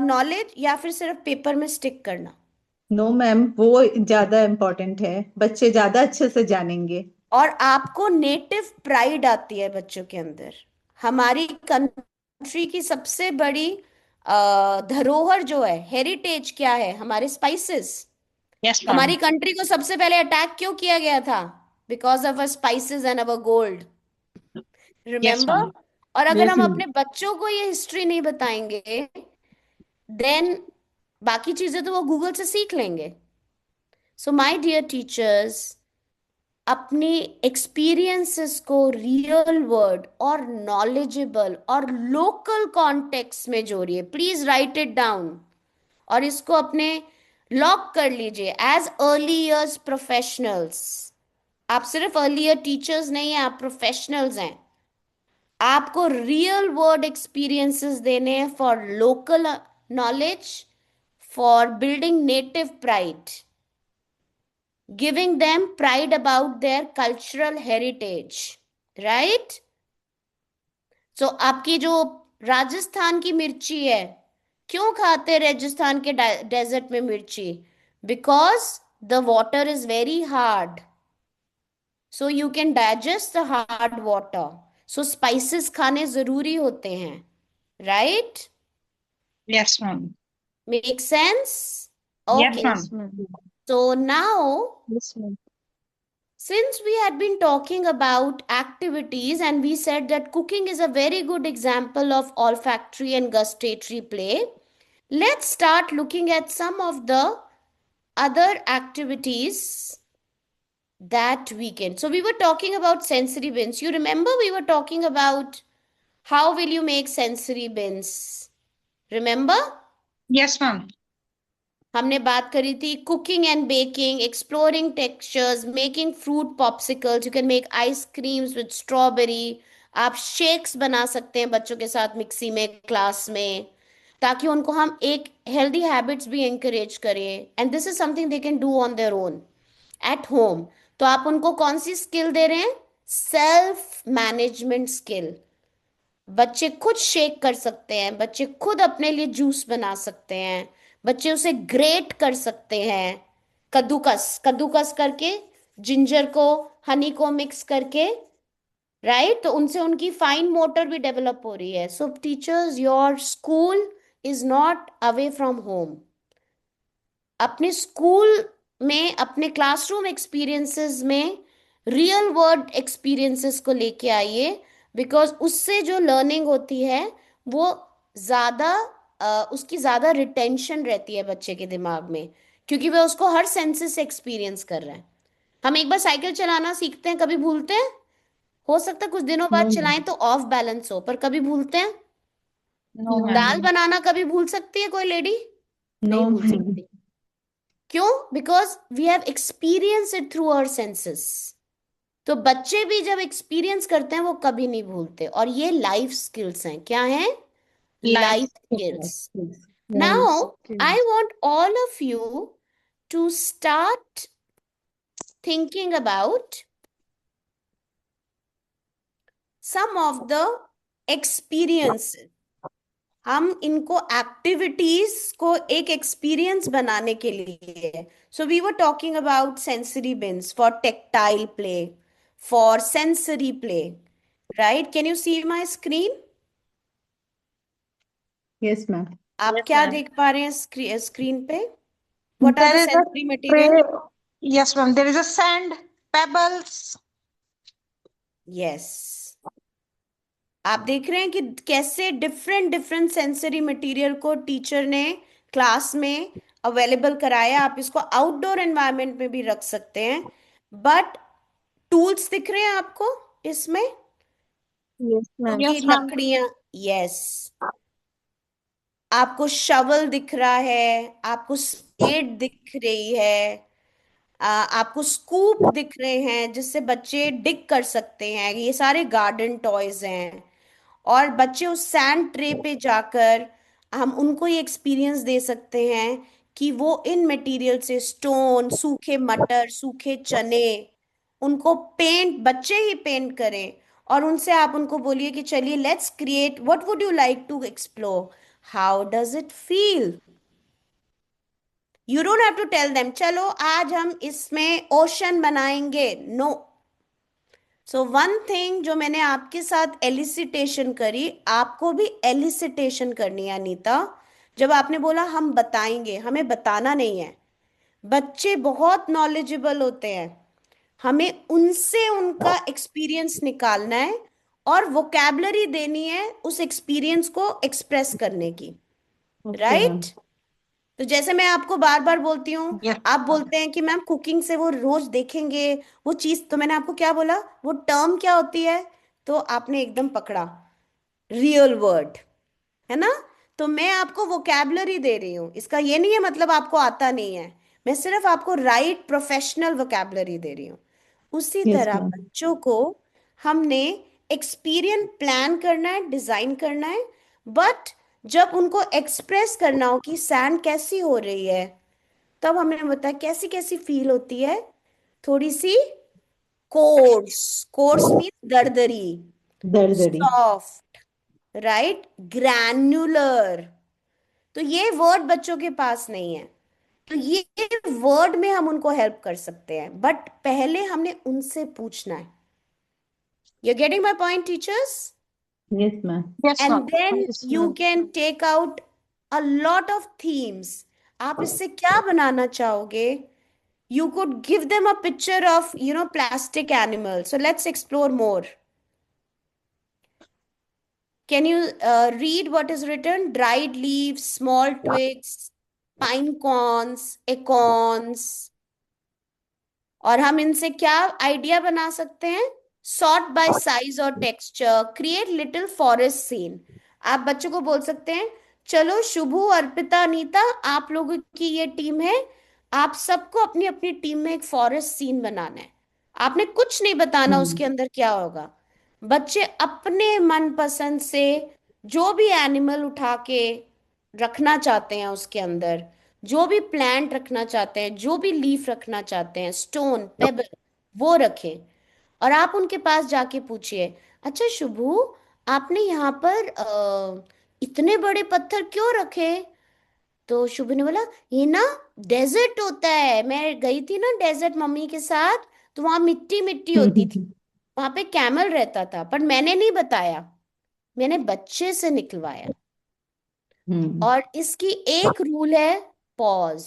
S1: नॉलेज, या फिर सिर्फ पेपर में स्टिक करना?
S4: नो मैम, वो ज्यादा इम्पोर्टेंट है. बच्चे ज्यादा अच्छे से जानेंगे.
S1: और आपको नेटिव प्राइड आती है बच्चों के अंदर. हमारी कंट्री की सबसे बड़ी धरोहर जो है, हेरिटेज क्या है? हमारे स्पाइसेस.
S2: Yes, ma'am.
S1: हमारी कंट्री को सबसे पहले अटैक क्यों किया गया था? Because of our spices and our gold.
S2: Yes,
S1: remember?
S2: ma'am.
S1: और अगर
S4: Yes,
S1: हम
S4: ma'am.
S1: अपने बच्चों को ये हिस्ट्री नहीं बताएंगे, देन बाकी चीजें तो वो गूगल से सीख लेंगे. सो माय डियर टीचर्स, अपनी एक्सपीरियंसेस को रियल वर्ल्ड और नॉलेजेबल और लोकल कॉन्टेक्स्ट में जोड़िए. प्लीज राइट इट डाउन और इसको अपने लॉक कर लीजिए एज अर्ली ईयर्स प्रोफेशनल्स. आप सिर्फ अर्ली ईयर टीचर्स नहीं हैं, आप प्रोफेशनल्स हैं. आपको रियल वर्ल्ड एक्सपीरियंसेस देने हैं for local knowledge, for building native pride, giving them pride about their cultural heritage, right? So आपकी जो राजस्थान की मिर्ची है, क्यों खाते हैं राजस्थान के डेजर्ट में मिर्ची? Because the water is very hard, so you can digest the hard water. So spices खाने जरूरी होते हैं, right?
S2: Yes, ma'am.
S1: Make sense?
S2: Yes,
S1: Okay.
S2: ma'am.
S6: Yes, ma'am.
S1: So now,
S6: Yes, ma'am.
S1: since we had been talking about activities and we said that cooking is a very good example of olfactory and gustatory play, let's start looking at some of the other activities that we can. So we were talking about sensory bins. You remember we were talking about how will you make sensory bins? Remember?
S2: Yes, ma'am.
S1: हमने बात करी थी cooking and baking, exploring textures, making fruit popsicles. You can make ice creams with strawberry. आप shakes बना सकते हैं बच्चों के साथ मिक्सी में क्लास में. ताकि उनको हम एक हेल्दी हैबिट्स भी encourage करें, and this is something they can do on their own at home. तो आप उनको कौन सी स्किल दे रहे हैं? Self management skill. बच्चे खुद शेक कर सकते हैं, बच्चे खुद अपने लिए जूस बना सकते हैं, बच्चे उसे ग्रेट कर सकते हैं, कद्दूकस कद्दूकस करके, जिंजर को, हनी को मिक्स करके, राइट? तो उनसे उनकी फाइन मोटर भी डेवलप हो रही है। सो teachers, your school is not away from home. अपने स्कूल में, अपने क्लासरूम एक्सपीरियंसेस में रियल वर्ल्ड एक्सपीरियंसेस को लेके आइए, बिकॉज उससे जो लर्निंग होती है वो ज़्यादा उसकी ज़्यादा रिटेंशन रहती है बच्चे के दिमाग में, क्योंकि वह उसको हर सेंसेस से एक्सपीरियंस कर रहा है। हम एक बार साइकिल चलाना सीखते हैं, कभी भूलते हैं? हो सकता है कुछ दिनों बाद
S3: No, ma'am.
S1: चलाएं तो ऑफ बैलेंस हो, पर कभी भूलते हैं?
S3: No,
S1: दाल
S3: ma'am.
S1: बनाना कभी भूल सकती है कोई लेडी? नहीं
S4: No,
S1: भूल
S4: ma'am.
S1: सकती। क्यों? Because we have experience it through our senses. तो बच्चे भी जब एक्सपीरियंस करते हैं वो कभी नहीं भूलते, और ये लाइफ स्किल्स हैं। क्या हैं?
S2: Life
S1: life skills.
S4: Yes.
S1: Now
S6: Okay.
S1: I want all of you to start thinking about some of the experiences. हम इनको एक्टिविटीज को एक एक्सपीरियंस बनाने के लिए, so we were talking about sensory bins for tactile play, for sensory play, right? Can you see my screen?
S4: Yes, ma'am.
S1: आप
S2: Yes,
S1: क्या
S2: ma'am.
S1: देख पा रहे हैं स्क्रीन पे? What are
S2: There
S1: the
S2: is a
S1: sensory material?
S2: yes, ma'am. There is a sand, pebbles.
S1: Yes, आप देख रहे हैं कि कैसे डिफरेंट डिफरेंट सेंसरी मटेरियल को टीचर ने क्लास में अवेलेबल कराया। आप इसको आउटडोर एनवायरनमेंट में भी रख सकते हैं, बट टूल्स दिख रहे हैं आपको इसमें?
S6: Yes, ma'am.
S1: ये
S2: Yes, ma'am.
S1: लकड़ियां, यस। आपको शवल दिख रहा है, आपको स्पेड दिख रही है, आपको स्कूप दिख रहे हैं जिससे बच्चे डिग कर सकते हैं। ये सारे गार्डन टॉयज हैं। और बच्चे उस सैंड ट्रे पे जाकर हम उनको ये एक्सपीरियंस दे सकते हैं कि वो इन मटेरियल से स्टोन, सूखे मटर, सूखे चने, उनको पेंट, बच्चे ही पेंट करें। और उनसे आप उनको बोलिए कि चलिए let's create, what would you like to explore, how does it feel. You don't have to tell them चलो आज हम इसमें ओशन बनाएंगे, नो। सो वन थिंग जो मैंने आपके साथ एलिसिटेशन करी, आपको भी एलिसिटेशन करनी है अनीता। जब आपने बोला हम बताएंगे, हमें बताना नहीं है। बच्चे बहुत नॉलेजेबल होते हैं, हमें उनसे उनका एक्सपीरियंस निकालना है और वोकैबलरी देनी है उस एक्सपीरियंस को एक्सप्रेस करने की,
S4: Okay,
S1: राइट?
S4: ma'am.
S1: तो जैसे मैं आपको बार बार बोलती हूँ,
S2: Yes.
S1: आप बोलते हैं कि मैम कुकिंग से वो रोज देखेंगे वो चीज, तो मैंने आपको क्या बोला, वो टर्म क्या होती है? तो आपने एकदम पकड़ा, रियल वर्ड, है ना? तो मैं आपको वोकैबलरी दे रही हूँ, इसका ये नहीं है मतलब आपको आता नहीं है। मैं सिर्फ आपको राइट प्रोफेशनल वोकैबलरी दे रही हूँ। उसी
S4: Yes,
S1: तरह
S4: ma'am.
S1: बच्चों को हमने एक्सपीरियंस प्लान करना है, डिजाइन करना है, बट जब उनको एक्सप्रेस करना हो कि सैंड कैसी हो रही है, तब हमें बताया कैसी कैसी फील होती है। थोड़ी सी कोर्स, कोर्स मीन्स दरदरी,
S4: Dardari.
S1: Soft, right, granular. तो ये वर्ड बच्चों के पास नहीं है, तो ये वर्ड में हम उनको हेल्प कर सकते हैं, बट पहले हमने उनसे पूछना है। You getting my point teachers?
S4: Yes, ma'am.
S2: Yes, ma'am.
S1: And then
S6: Yes,
S1: you
S6: ma'am.
S1: Can take out a lot of themes. आप इससे क्या बनाना चाहोगे? You could give them a picture of, plastic animals. So let's explore more. Can you read what is written? Dried leaves, small twigs, pine cones, acorns. और हम इनसे क्या idea बना सकते हैं? सॉर्ट बाय साइज और texture, create little forest scene. आप बच्चों को बोल सकते हैं, चलो शुभु, अर्पिता, अनीता, आप लोगों की ये टीम है, आप सबको अपनी अपनी टीम में एक फॉरेस्ट सीन बनाना है। आपने कुछ नहीं बताना उसके अंदर क्या होगा। बच्चे अपने मनपसंद से जो भी एनिमल उठा के रखना चाहते हैं उसके अंदर, जो भी प्लांट रखना चाहते हैं, जो भी लीफ रखना चाहते हैं, स्टोन पेबल, वो रखें। और आप उनके पास जाके पूछिए, अच्छा शुभू, आपने यहाँ पर इतने बड़े पत्थर क्यों रखे? तो शुभू ने बोला, ये ना डेजर्ट होता है, मैं गई थी ना डेजर्ट मम्मी के साथ, तो वहां मिट्टी मिट्टी होती थी, वहां पे कैमल रहता था, पर मैंने नहीं बताया, मैंने बच्चे से निकलवाया। और इसकी एक रूल है, पॉज,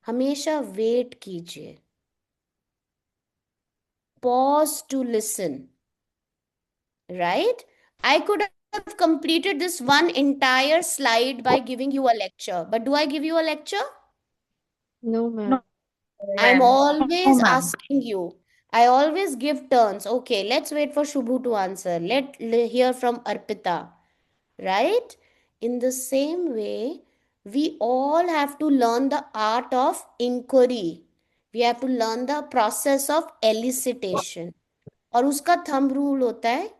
S1: हमेशा वेट कीजिए, pause to listen, right? I could have completed this one entire slide by giving you a lecture, but do I give you a lecture?
S6: No,
S3: No,
S6: ma'am.
S1: I'm
S3: ma'am.
S2: No,
S1: always
S2: ma'am.
S1: asking you. I always give turns. Okay, let's wait for Shubhu to answer. Hear from Arpita, right? In the same way, we all have to learn the art of inquiry. We have to learn the process of elicitation. और उसका thumb rule होता है,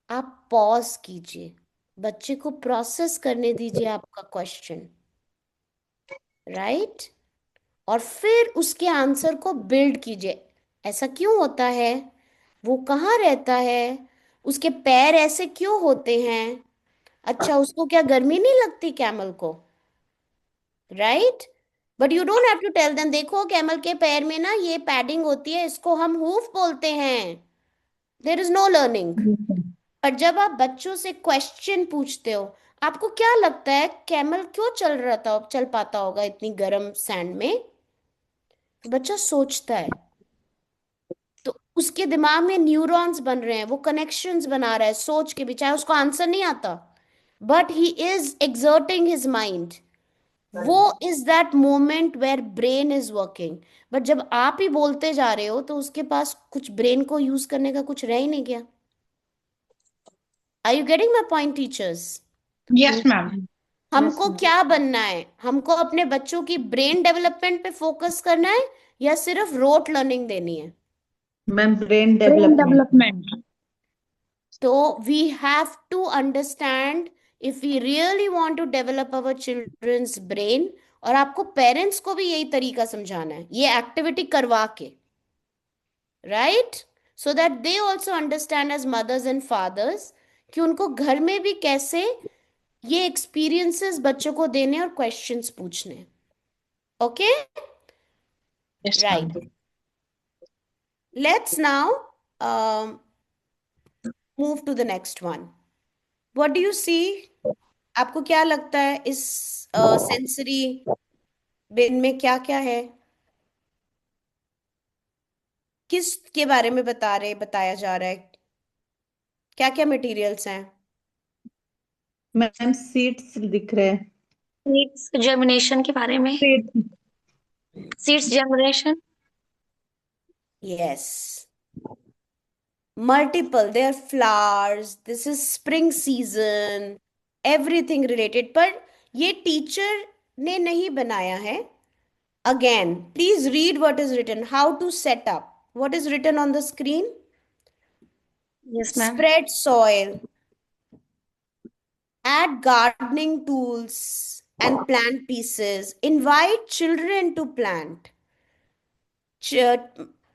S1: आप pause कीजिए, बच्चे को process करने दीजिए आपका क्वेश्चन, राइट? और फिर उसके आंसर को बिल्ड कीजिए। ऐसा क्यों होता है, वो कहाँ रहता है, उसके पैर ऐसे क्यों होते हैं, अच्छा उसको क्या गर्मी नहीं लगती कैमल को, right? But you don't have to tell them, देखो कैमल के पैर में ना ये पैडिंग होती है, इसको हम हूफ बोलते हैं। There is no learning. पर जब आप बच्चों से क्वेश्चन पूछते हो, आपको क्या लगता है कैमल क्यों चल पाता होगा इतनी गर्म सैंड में? तो बच्चा सोचता है, तो उसके दिमाग में न्यूरॉन्स बन रहे हैं, वो कनेक्शंस बना रहा है सोच के भी, चाहे उसको आंसर नहीं आता, but he is exerting his mind. वो is that moment where brain is working. But जब आप ही बोलते जा रहे हो, तो उसके पास कुछ ब्रेन को यूज करने का कुछ रह ही नहीं गया। Are you getting my point teachers?
S2: Yes,
S6: Yes,
S2: ma'am.
S6: ma'am. Yes,
S1: हमको
S6: ma'am.
S1: क्या बनना है, हमको अपने बच्चों की ब्रेन डेवलपमेंट पे फोकस करना है, या सिर्फ रोट लर्निंग देनी है?
S4: Ma'am brain
S2: Brain
S4: development.
S2: development.
S1: तो we have to understand, if we really want to develop our children's brain, और आपको पेरेंट्स को भी यही तरीका समझाना है, ये एक्टिविटी करवा के, right? So that they also understand as mothers and fathers, कि उनको घर में भी कैसे ये एक्सपीरियंसेस बच्चों को देने और क्वेश्चंस पूछने। Okay,
S2: Yes, ma'am.
S1: Right. Let's now um, move to the next one. What do you see? आपको क्या लगता है इस सेंसरी बिन में क्या क्या है? किस के बारे में बताया जा रहा है? क्या क्या मटेरियल्स हैं?
S4: मैम सीड्स दिख रहे हैं।
S7: सीड्स जर्मिनेशन के बारे में,
S4: seeds.
S7: Seeds germination.
S1: Yes. Multiple. There are flowers. This is spring season. Everything related. पर ये टीचर ने नहीं बनाया है। Again, please read what is written. How to set up. What is written on the screen?
S7: Yes ma'am.
S1: Spread soil. Add gardening tools and plant pieces. Invite children to plant.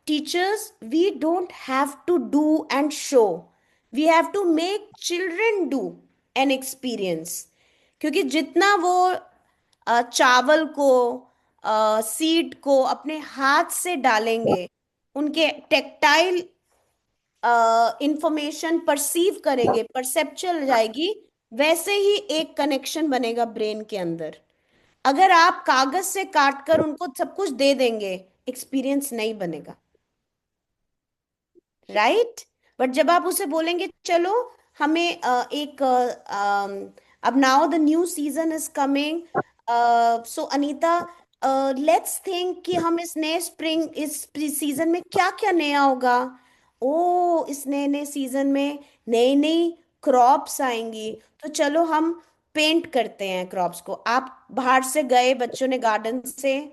S1: Teachers, we don't have to do and show. We have to make children do an experience. क्योंकि जितना वो चावल को, seed को अपने हाथ से डालेंगे, उनके टेक्टाइल इंफॉर्मेशन परसीव करेंगे, परसेप्चुअल जाएगी, वैसे ही एक कनेक्शन बनेगा ब्रेन के अंदर। अगर आप कागज से काट कर उनको सब कुछ दे देंगे, एक्सपीरियंस नहीं बनेगा, राइट? बट जब आप उसे बोलेंगे चलो हमें अब now the new season is coming, so Anita, let's think कि हम इस नए स्प्रिंग इस सीजन में क्या क्या नया होगा। ओ, इस नए नए सीजन में नई नई क्रॉप्स आएंगी, तो चलो हम पेंट करते हैं क्रॉप्स को। आप बाहर से गए, बच्चों ने गार्डन से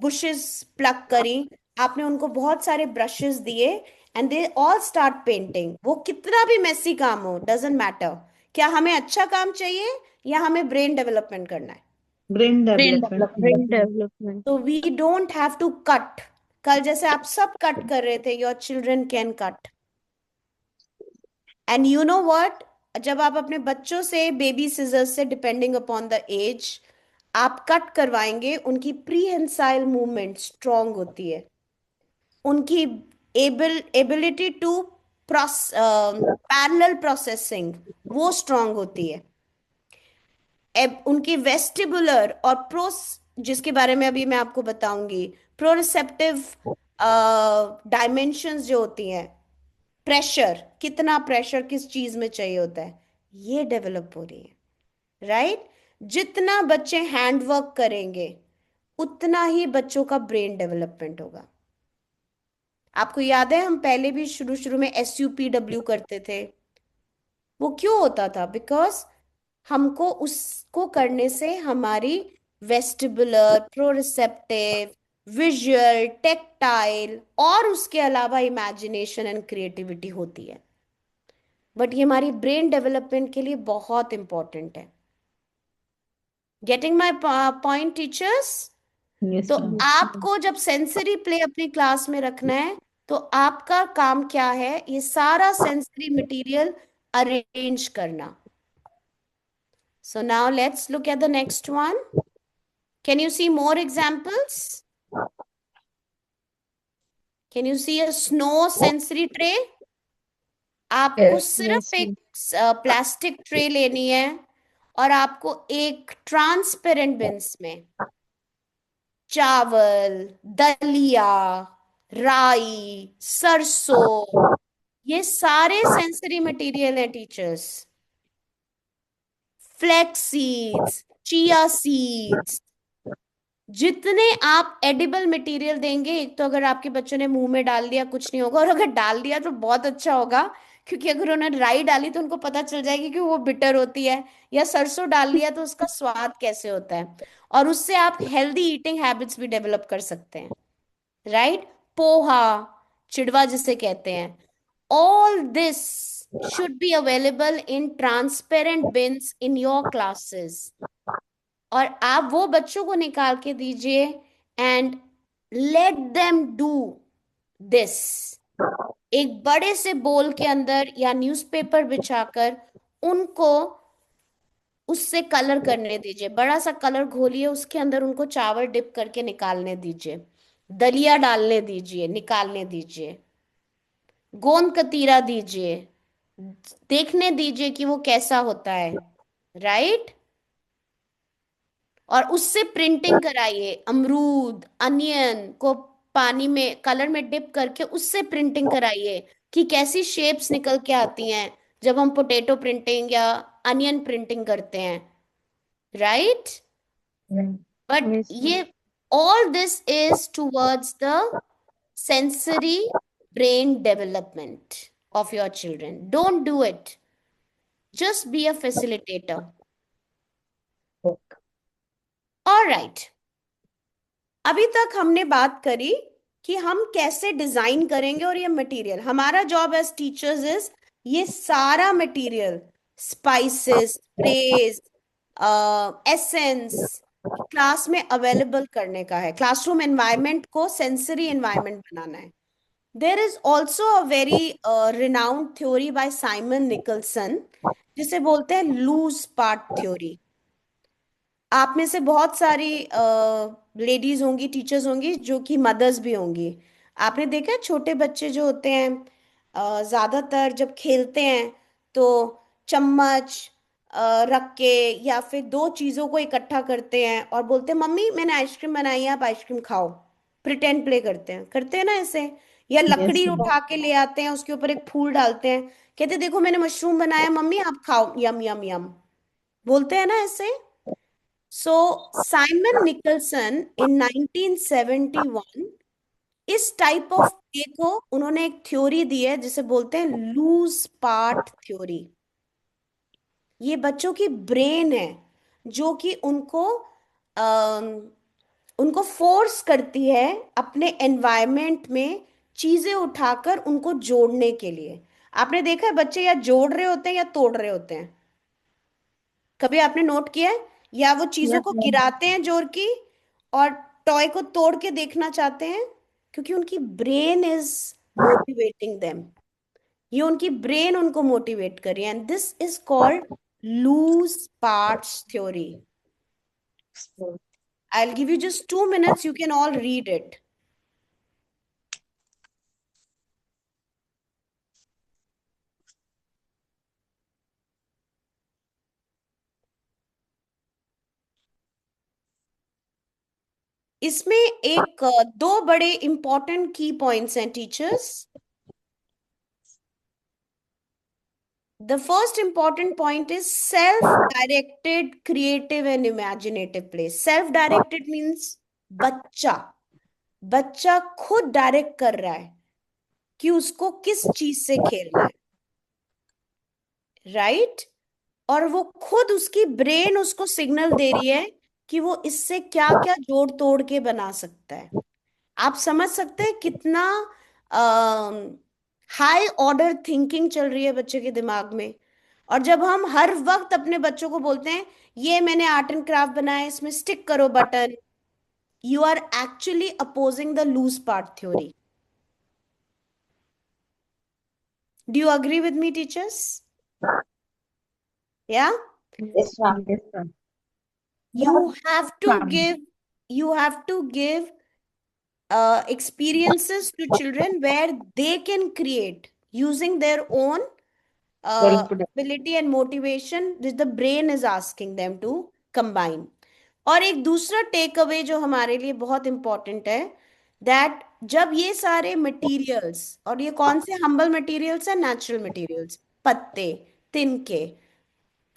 S1: बुशेस प्लक करी, आपने उनको बहुत सारे ब्रशेस दिए, and they all start painting. वो कितना भी मेसी काम हो, डजेंट मैटर। क्या हमें अच्छा काम चाहिए या हमें ब्रेन डेवलपमेंट करना है?
S4: Brain
S5: Brain
S4: development.
S6: Brain
S5: development.
S6: development.
S1: तो we don't have to cut. कल जैसे आप सब कट कर रहे थे, your children can cut. And you know what, जब आप अपने बच्चों से बेबी सिजर्स से, डिपेंडिंग अपॉन द एज, आप कट करवाएंगे, उनकी प्रीहेंसाइल मूवमेंट स्ट्रांग होती है, उनकी एबिलिटी टू पैरेलल प्रोसेसिंग वो स्ट्रांग होती है, उनकी वेस्टिबुलर और प्रोस, जिसके बारे में अभी मैं आपको बताऊंगी, प्रोरिसेप्टिव डायमेंशंस जो होती हैं, प्रेशर, कितना प्रेशर किस चीज में चाहिए होता है, ये डेवलप हो रही है, राइट? जितना बच्चे हैंडवर्क करेंगे उतना ही बच्चों का ब्रेन डेवलपमेंट होगा। आपको याद है हम पहले भी शुरू शुरू में SUPW करते थे, वो क्यों होता था? बिकॉज हमको उसको करने से हमारी वेस्टिबुलर, प्रोरिसेप्टिव, विजुअल, टेक्टाइल और उसके अलावा इमेजिनेशन एंड क्रिएटिविटी होती है। बट ये हमारी ब्रेन डेवलपमेंट के लिए बहुत इंपॉर्टेंट है। Getting my point teachers?
S4: Yes
S1: तो
S4: मैम।
S1: आपको जब सेंसरी प्ले अपनी क्लास में रखना है, तो आपका काम क्या है? ये सारा सेंसरी मटेरियल अरेंज करना। So now let's look at the next one. Can you see more examples? Can you see a snow sensory tray? आपको
S3: Yes.
S1: सिर्फ
S6: Yes,
S1: एक प्लास्टिक ट्रे लेनी है और आपको एक ट्रांसपेरेंट बिन्स में चावल, दलिया, राई, सरसों, ये सारे सेंसरी मटेरियल हैं teachers. Flax seeds, chia seeds, जितने आप एडिबल मटेरियल देंगे, एक तो अगर आपके बच्चों ने मुंह में डाल दिया कुछ नहीं होगा, और अगर डाल दिया तो बहुत अच्छा होगा, क्योंकि अगर उन्होंने राई डाली तो उनको पता चल जाएगी कि वो बिटर होती है, या सरसों डाल लिया तो उसका स्वाद कैसे होता है, और उससे आप हेल्दी ईटिंग हैबिट्स भी डेवलप कर सकते हैं, राइट? पोहा, चिड़वा जिसे कहते हैं, all this should be available in transparent beans in your classes, और आप वो बच्चों को निकाल के दीजिए and let them do this. एक बड़े से बोल के अंदर या न्यूज़पेपर बिछाकर उनको उससे कलर करने दीजिए, बड़ा सा कलर घोलिए, उसके अंदर उनको चावल डिप करके निकालने दीजिए, दलिया डालने दीजिए, निकालने दीजिए, गोंद कतीरा दीजिए, देखने दीजिए कि वो कैसा होता है, राइट? और उससे प्रिंटिंग कराइए, अमरूद, अनियन को पानी में कलर में डिप करके उससे प्रिंटिंग कराइए कि कैसी शेप्स निकल के आती हैं जब हम पोटैटो प्रिंटिंग या अनियन प्रिंटिंग करते हैं, राइट? बट
S6: yes,
S1: ये all this is towards the sensory brain development of your children. Don't do it. Just be a facilitator. All right. अभी तक हमने बात करी कि हम कैसे डिजाइन करेंगे, और ये मटेरियल, हमारा जॉब एज टीचर्स इज ये सारा material, spices, sprays, essence, class में अवेलेबल करने का है, क्लासरूम एनवायरनमेंट को सेंसरी एनवायरनमेंट बनाना है। There is also a very renowned theory by Simon Nicholson, जिसे बोलते हैं लूज पार्ट थ्योरी। आप में से बहुत सारी लेडीज होंगी, टीचर्स होंगी, जो कि मदर्स भी होंगी। आपने देखा है छोटे बच्चे जो होते हैं, ज्यादातर जब खेलते हैं तो चम्मच रख के या फिर दो चीजों को इकट्ठा करते हैं और बोलते हैं मम्मी मैंने आइसक्रीम बनाई है, आप आइसक्रीम खाओ। प्रिटेंड प्ले करते हैं ना ऐसे। या
S4: यस
S1: लकड़ी
S4: मैम।
S1: उठा के ले आते हैं, उसके ऊपर एक फूल डालते हैं, कहते देखो मैंने मशरूम बनाया मम्मी आप खाओ, यम यम यम, बोलते हैं ना ऐसे। सो साइमन निकलसन इन 1971 इस टाइप ऑफ प्ले को उन्होंने एक थ्योरी दी है जिसे बोलते हैं लूज पार्ट थ्योरी। ये बच्चों की ब्रेन है जो कि उनको फोर्स करती है अपने एनवायरनमेंट में चीजें उठाकर उनको जोड़ने के लिए। आपने देखा है बच्चे या जोड़ रहे होते हैं या तोड़ रहे होते हैं? कभी आपने नोट किया है? या वो चीजों
S6: Yes,
S1: को
S6: ma'am.
S1: गिराते हैं जोर की और टॉय को तोड़ के देखना चाहते हैं, क्योंकि उनकी ब्रेन इज मोटिवेटिंग देम। ये उनकी ब्रेन उनको मोटिवेट कर रही है, and this is called loose parts theory. I'll give you just 2 minutes, you can all read it. इसमें एक दो बड़े इंपॉर्टेंट की पॉइंट्स हैं teachers. The first important point is self-directed, creative and imaginative play. Self-directed means बच्चा बच्चा खुद direct कर रहा है कि उसको किस चीज से खेलना है, राइट? और वो खुद, उसकी ब्रेन उसको सिग्नल दे रही है कि वो इससे क्या क्या जोड़ तोड़ के बना सकता है। आप समझ सकते हैं कितना हाई ऑर्डर थिंकिंग चल रही है बच्चे के दिमाग में। और जब हम हर वक्त अपने बच्चों को बोलते हैं ये मैंने आर्ट एंड क्राफ्ट बनाया है, इसमें स्टिक करो button, you are actually opposing the loose part theory. Do you agree with me teachers? या
S3: Yes, ma'am.
S6: Yes, ma'am.
S1: you have to
S6: Ma'am.
S1: give you have to give experiences to children where they can create using their own
S3: Self
S1: ability and motivation which the brain is asking them to combine. और एक दूसरा take away जो हमारे लिए बहुत important है, that जब ये सारे मटेरियल्स, और ये कौन से हम्बल मटेरियल्स हैं? नेचुरल मटेरियल्स, पत्ते, तिनके,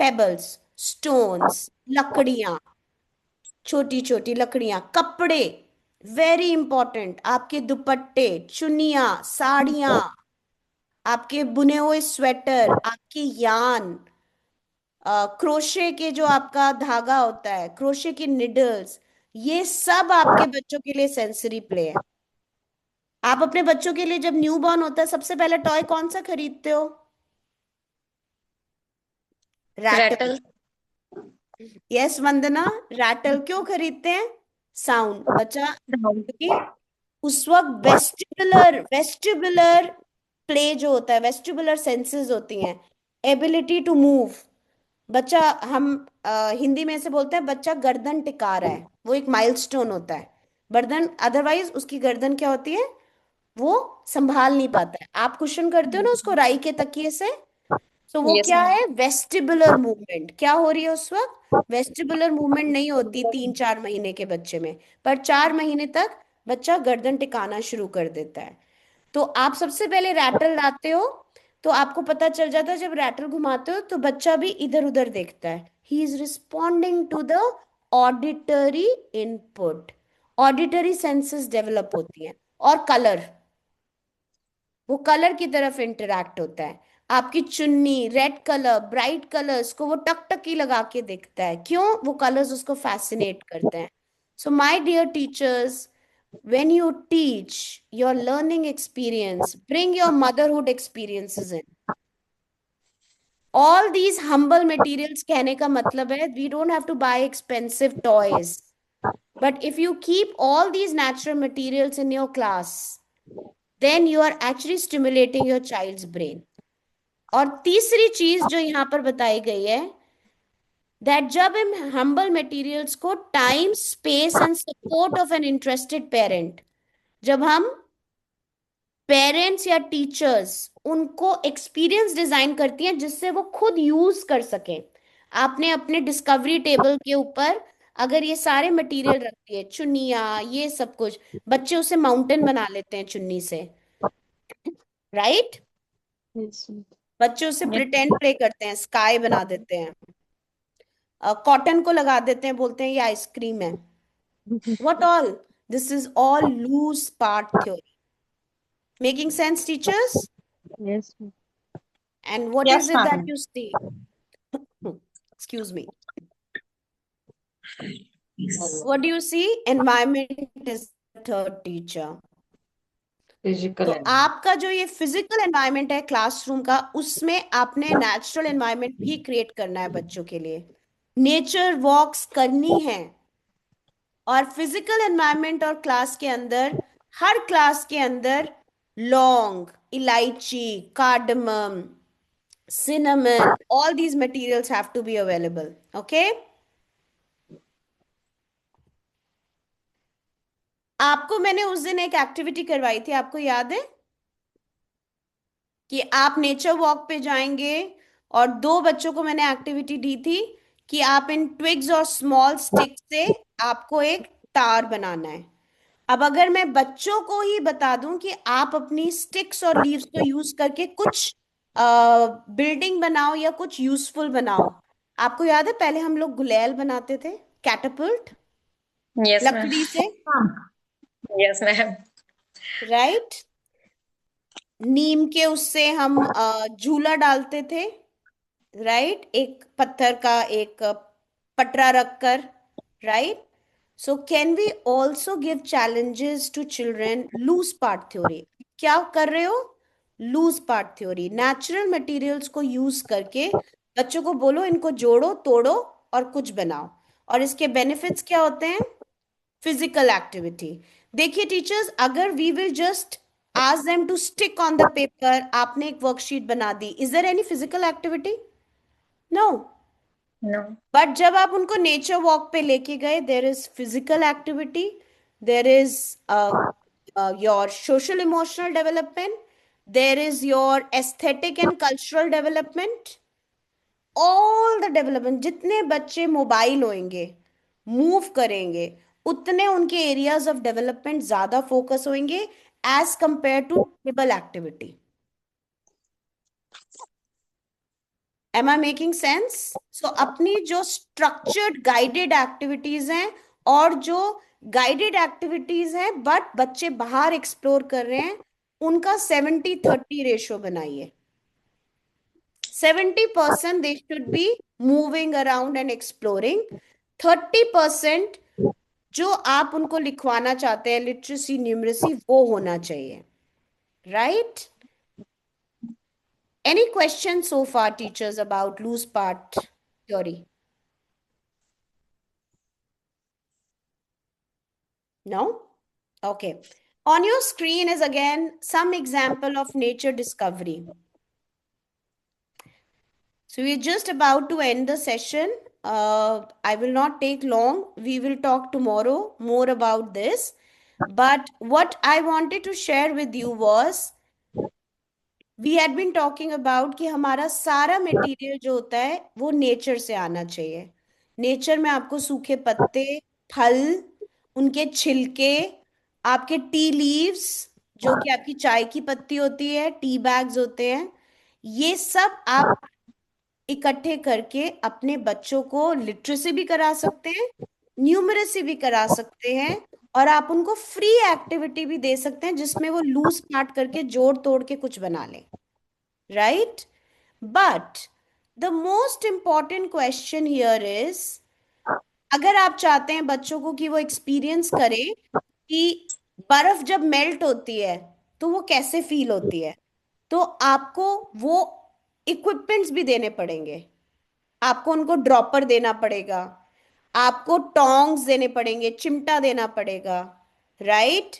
S1: पेबल्स, स्टोन्स, लकड़ियां, छोटी छोटी लकड़ियां, कपड़े, वेरी इंपॉर्टेंट, आपके दुपट्टे, चुन्नियां, साड़ियां, आपके बुने हुए स्वेटर, आपकी यान, क्रोशे के जो आपका धागा होता है, क्रोशे की निडल्स, ये सब आपके बच्चों के लिए सेंसरी प्ले है। आप अपने बच्चों के लिए जब न्यू बॉर्न होता है सबसे पहले टॉय कौन सा खरीदते हो? रैटल।
S7: रैटल।
S1: यस वंदना, रैटल क्यों खरीदते हैं? साउंड, बच्चा, क्योंकि उस वक्त वेस्टिबुलर प्ले जो होता है, वेस्टिबुलर सेंसेस होती हैं, एबिलिटी टू मूव। बच्चा, हम हिंदी में से बोलते हैं बच्चा गर्दन टिका रहा है, वो एक माइलस्टोन होता है। गर्दन, अदरवाइज उसकी गर्दन क्या होती है, वो संभाल नहीं पाता है। आप कुशन करते हो ना उसको राई के तकिए से, तो वो
S7: यस
S1: क्या
S7: मैम।
S1: है, वेस्टिबुलर मूवमेंट क्या हो रही है उस वक्त? वेस्टिबुलर मूवमेंट नहीं होती 3-4 महीने के बच्चे में, पर 4 महीने तक बच्चा गर्दन टिकाना शुरू कर देता है। तो आप सबसे पहले रैटल लाते हो, तो आपको पता चल जाता है जब रैटल घुमाते हो तो बच्चा भी इधर उधर देखता है, he is responding to the auditory input. Auditory senses develop होती हैं। और कलर, वो कलर की तरफ इंटरैक्ट होता है। आपकी चुन्नी रेड कलर, ब्राइट कलर्स को वो टकटकी लगा के देखता है, क्यों? वो कलर्स उसको फैसिनेट करते हैं। So my dear teachers, when you teach your learning experience, bring your motherhood experiences in. All these humble materials कहने का मतलब है we don't have to buy expensive toys, but if you keep all these natural materials in your class, then you are actually stimulating your child's brain. और तीसरी चीज जो यहाँ पर बताई गई है, दैट जब हम हम्बल मटेरियल्स को time, space and support of an interested parent, जब हम पेरेंट्स या टीचर्स उनको एक्सपीरियंस डिजाइन करती हैं जिससे वो खुद यूज कर सकें। आपने अपने डिस्कवरी टेबल के ऊपर अगर ये सारे मटेरियल रख दिए, चुन्नियाँ, ये सब कुछ, बच्चे उसे माउंटेन बना लेते हैं चुन्नी से, राइट?
S6: Yes, ma'am.
S1: बच्चे उसे
S7: यस
S1: प्रिटेंड प्ले करते हैं, स्काई बना देते हैं, कॉटन को लगा देते हैं, बोलते हैं ये आइसक्रीम है। What all, this is all loose part theory. Making sense teachers?
S6: Yes, ma'am.
S1: And what is
S2: Yes,
S1: it that
S2: ma'am.
S1: you see? Excuse me. What do you see? Environment is the third teacher.
S3: physical
S1: तो
S3: and
S1: आपका जो ये physical environment है classroom का, उसमें आपने natural environment भी create करना है बच्चों के लिए। नेचर वॉक्स करनी है, और फिजिकल एनवायरनमेंट और क्लास के अंदर, हर क्लास के अंदर लौंग, इलायची, cardamom, cinnamon, all these materials have to be available. Okay? आपको मैंने उस दिन एक एक्टिविटी करवाई थी, आपको याद है कि आप नेचर वॉक पे जाएंगे, और दो बच्चों को मैंने एक्टिविटी दी थी कि आप इन ट्विग्स और स्मॉल स्टिक से आपको एक तार बनाना है। अब अगर मैं बच्चों को ही बता दूं कि आप अपनी स्टिक्स और लीव्स को यूज करके कुछ बिल्डिंग बनाओ या कुछ यूजफुल बनाओ। आपको याद है पहले हम लोग गुलेल बनाते थे, कैटapult,
S7: यस मैम।
S1: लकड़ी से,
S7: यस मैम।
S1: राइट? नीम के उससे हम झूला डालते थे, राइट? एक पत्थर का एक पटरा रखकर, right? So can we also give challenges to children? Loose part theory, क्या कर रहे हो? Loose part theory, natural materials को यूज करके बच्चों को बोलो इनको जोड़ो तोड़ो और कुछ बनाओ, और इसके बेनिफिट्स क्या होते हैं? Physical activity. देखिए टीचर्स, अगर we will just ask them to stick on the paper, आपने एक वर्कशीट बना दी, is there any physical activity? No.
S7: No.
S1: But जब आप उनको नेचर वॉक पे लेके गए, there is physical activity, there is your social emotional development, there is your aesthetic and cultural development, all the development. जितने बच्चे मोबाइल होंगे, move करेंगे, उतने उनके एरियाज ऑफ डेवलपमेंट ज्यादा फोकस होंगे as compare to table activity. Am I making sense? So अपनी जो स्ट्रक्चर्ड गाइडेड एक्टिविटीज हैं, और जो गाइडेड एक्टिविटीज हैं बट बच्चे बाहर एक्सप्लोर कर रहे हैं, उनका 70-30 रेशो बनाइए। 70% they should be moving around and exploring, 30% जो आप उनको लिखवाना चाहते हैं, लिटरेसी न्यूमरेसी, वो होना चाहिए, right? Any questions so far, teachers, about loose part theory? No? Okay. On your screen is again some example of nature discovery. So we're just about to end the session. I will not take long. We will talk tomorrow more about this. But what I wanted to share with you was, we had been talking about कि हमारा सारा material जो होता है वो nature से आना चाहिए। नेचर में आपको सूखे पत्ते, फल, उनके छिलके, आपके टी लीव्स, जो कि आपकी चाय की पत्ती होती है, टी बैग्स होते हैं, ये सब आप इकट्ठे करके अपने बच्चों को लिटरेसी भी करा सकते हैं, न्यूमरेसी भी करा सकते हैं, और आप उनको फ्री एक्टिविटी भी दे सकते हैं जिसमें वो लूज पार्ट करके जोड़ तोड़ के कुछ बना लें, right? But the most important question here is, अगर आप चाहते हैं बच्चों को कि वो एक्सपीरियंस करें कि बर्फ जब मेल्ट होती है तो वो कैसे फील होती है, तो आपको वो इक्विपमेंट्स भी देने पड़ेंगे। आपको उनको ड्रॉपर देना पड़ेगा, आपको टोंग्स देने पड़ेंगे, चिमटा देना पड़ेगा, right?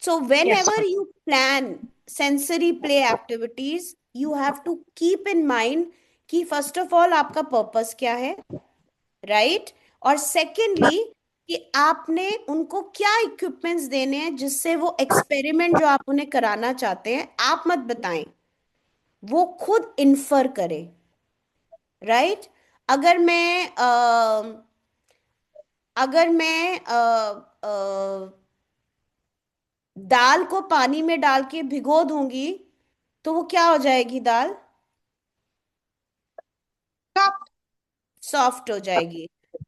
S1: So
S2: Yes,
S1: whenever
S2: sir.
S1: you plan sensory play activities, you have to keep in mind कि first of all आपका पर्पस क्या है, राइट? और सेकेंडली कि आपने उनको क्या इक्विपमेंट्स देने हैं जिससे वो एक्सपेरिमेंट जो आप उन्हें कराना चाहते हैं, आप मत बताएं, वो खुद इन्फर करें, राइट? अगर मैं दाल को पानी में डाल के भिगो दूंगी तो वो क्या हो जाएगी? दाल
S2: Stop.
S1: सॉफ्ट हो जाएगी।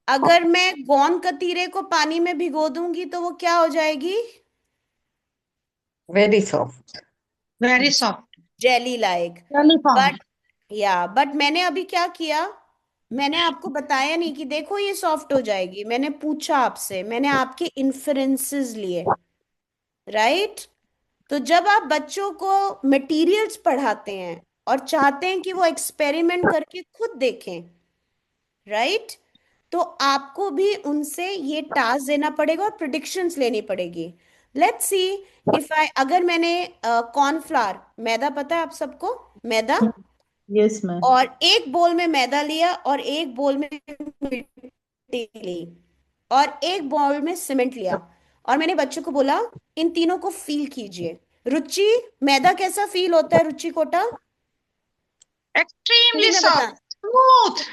S1: अगर मैं गोंद कतीरे को पानी में भिगो दूंगी तो वो क्या हो जाएगी?
S3: Very soft.
S2: Very soft.
S1: Jelly like.
S2: Uniform.
S1: But मैंने अभी क्या किया, मैंने आपको बताया नहीं कि देखो ये सॉफ्ट हो जाएगी, मैंने पूछा आपसे, मैंने आपके इन्फरेंसेस लिए, राइट? तो जब आप बच्चों को मटेरियल्स पढ़ाते हैं और चाहते हैं कि वो एक्सपेरिमेंट करके खुद देखें, राइट, तो आपको भी उनसे ये टास्क देना पड़ेगा और प्रिडिक्शंस लेनी पड़ेगी। लेट्स सी इफ आई, अगर मैंने कॉर्नफ्लावर, मैदा पता है आप सबको, मैदा,
S4: Yes, ma'am.
S1: और एक बोल में मैदा लिया और एक बोल में मिट्टी ली और एक बोल में सीमेंट लिया, और मैंने बच्चों को बोला इन तीनों को फील कीजिए। रुचि, मैदा कैसा फील होता है रुचि कोटा?
S2: एक्सट्रीमली
S1: हिंदी में बता।
S2: Soft, smooth.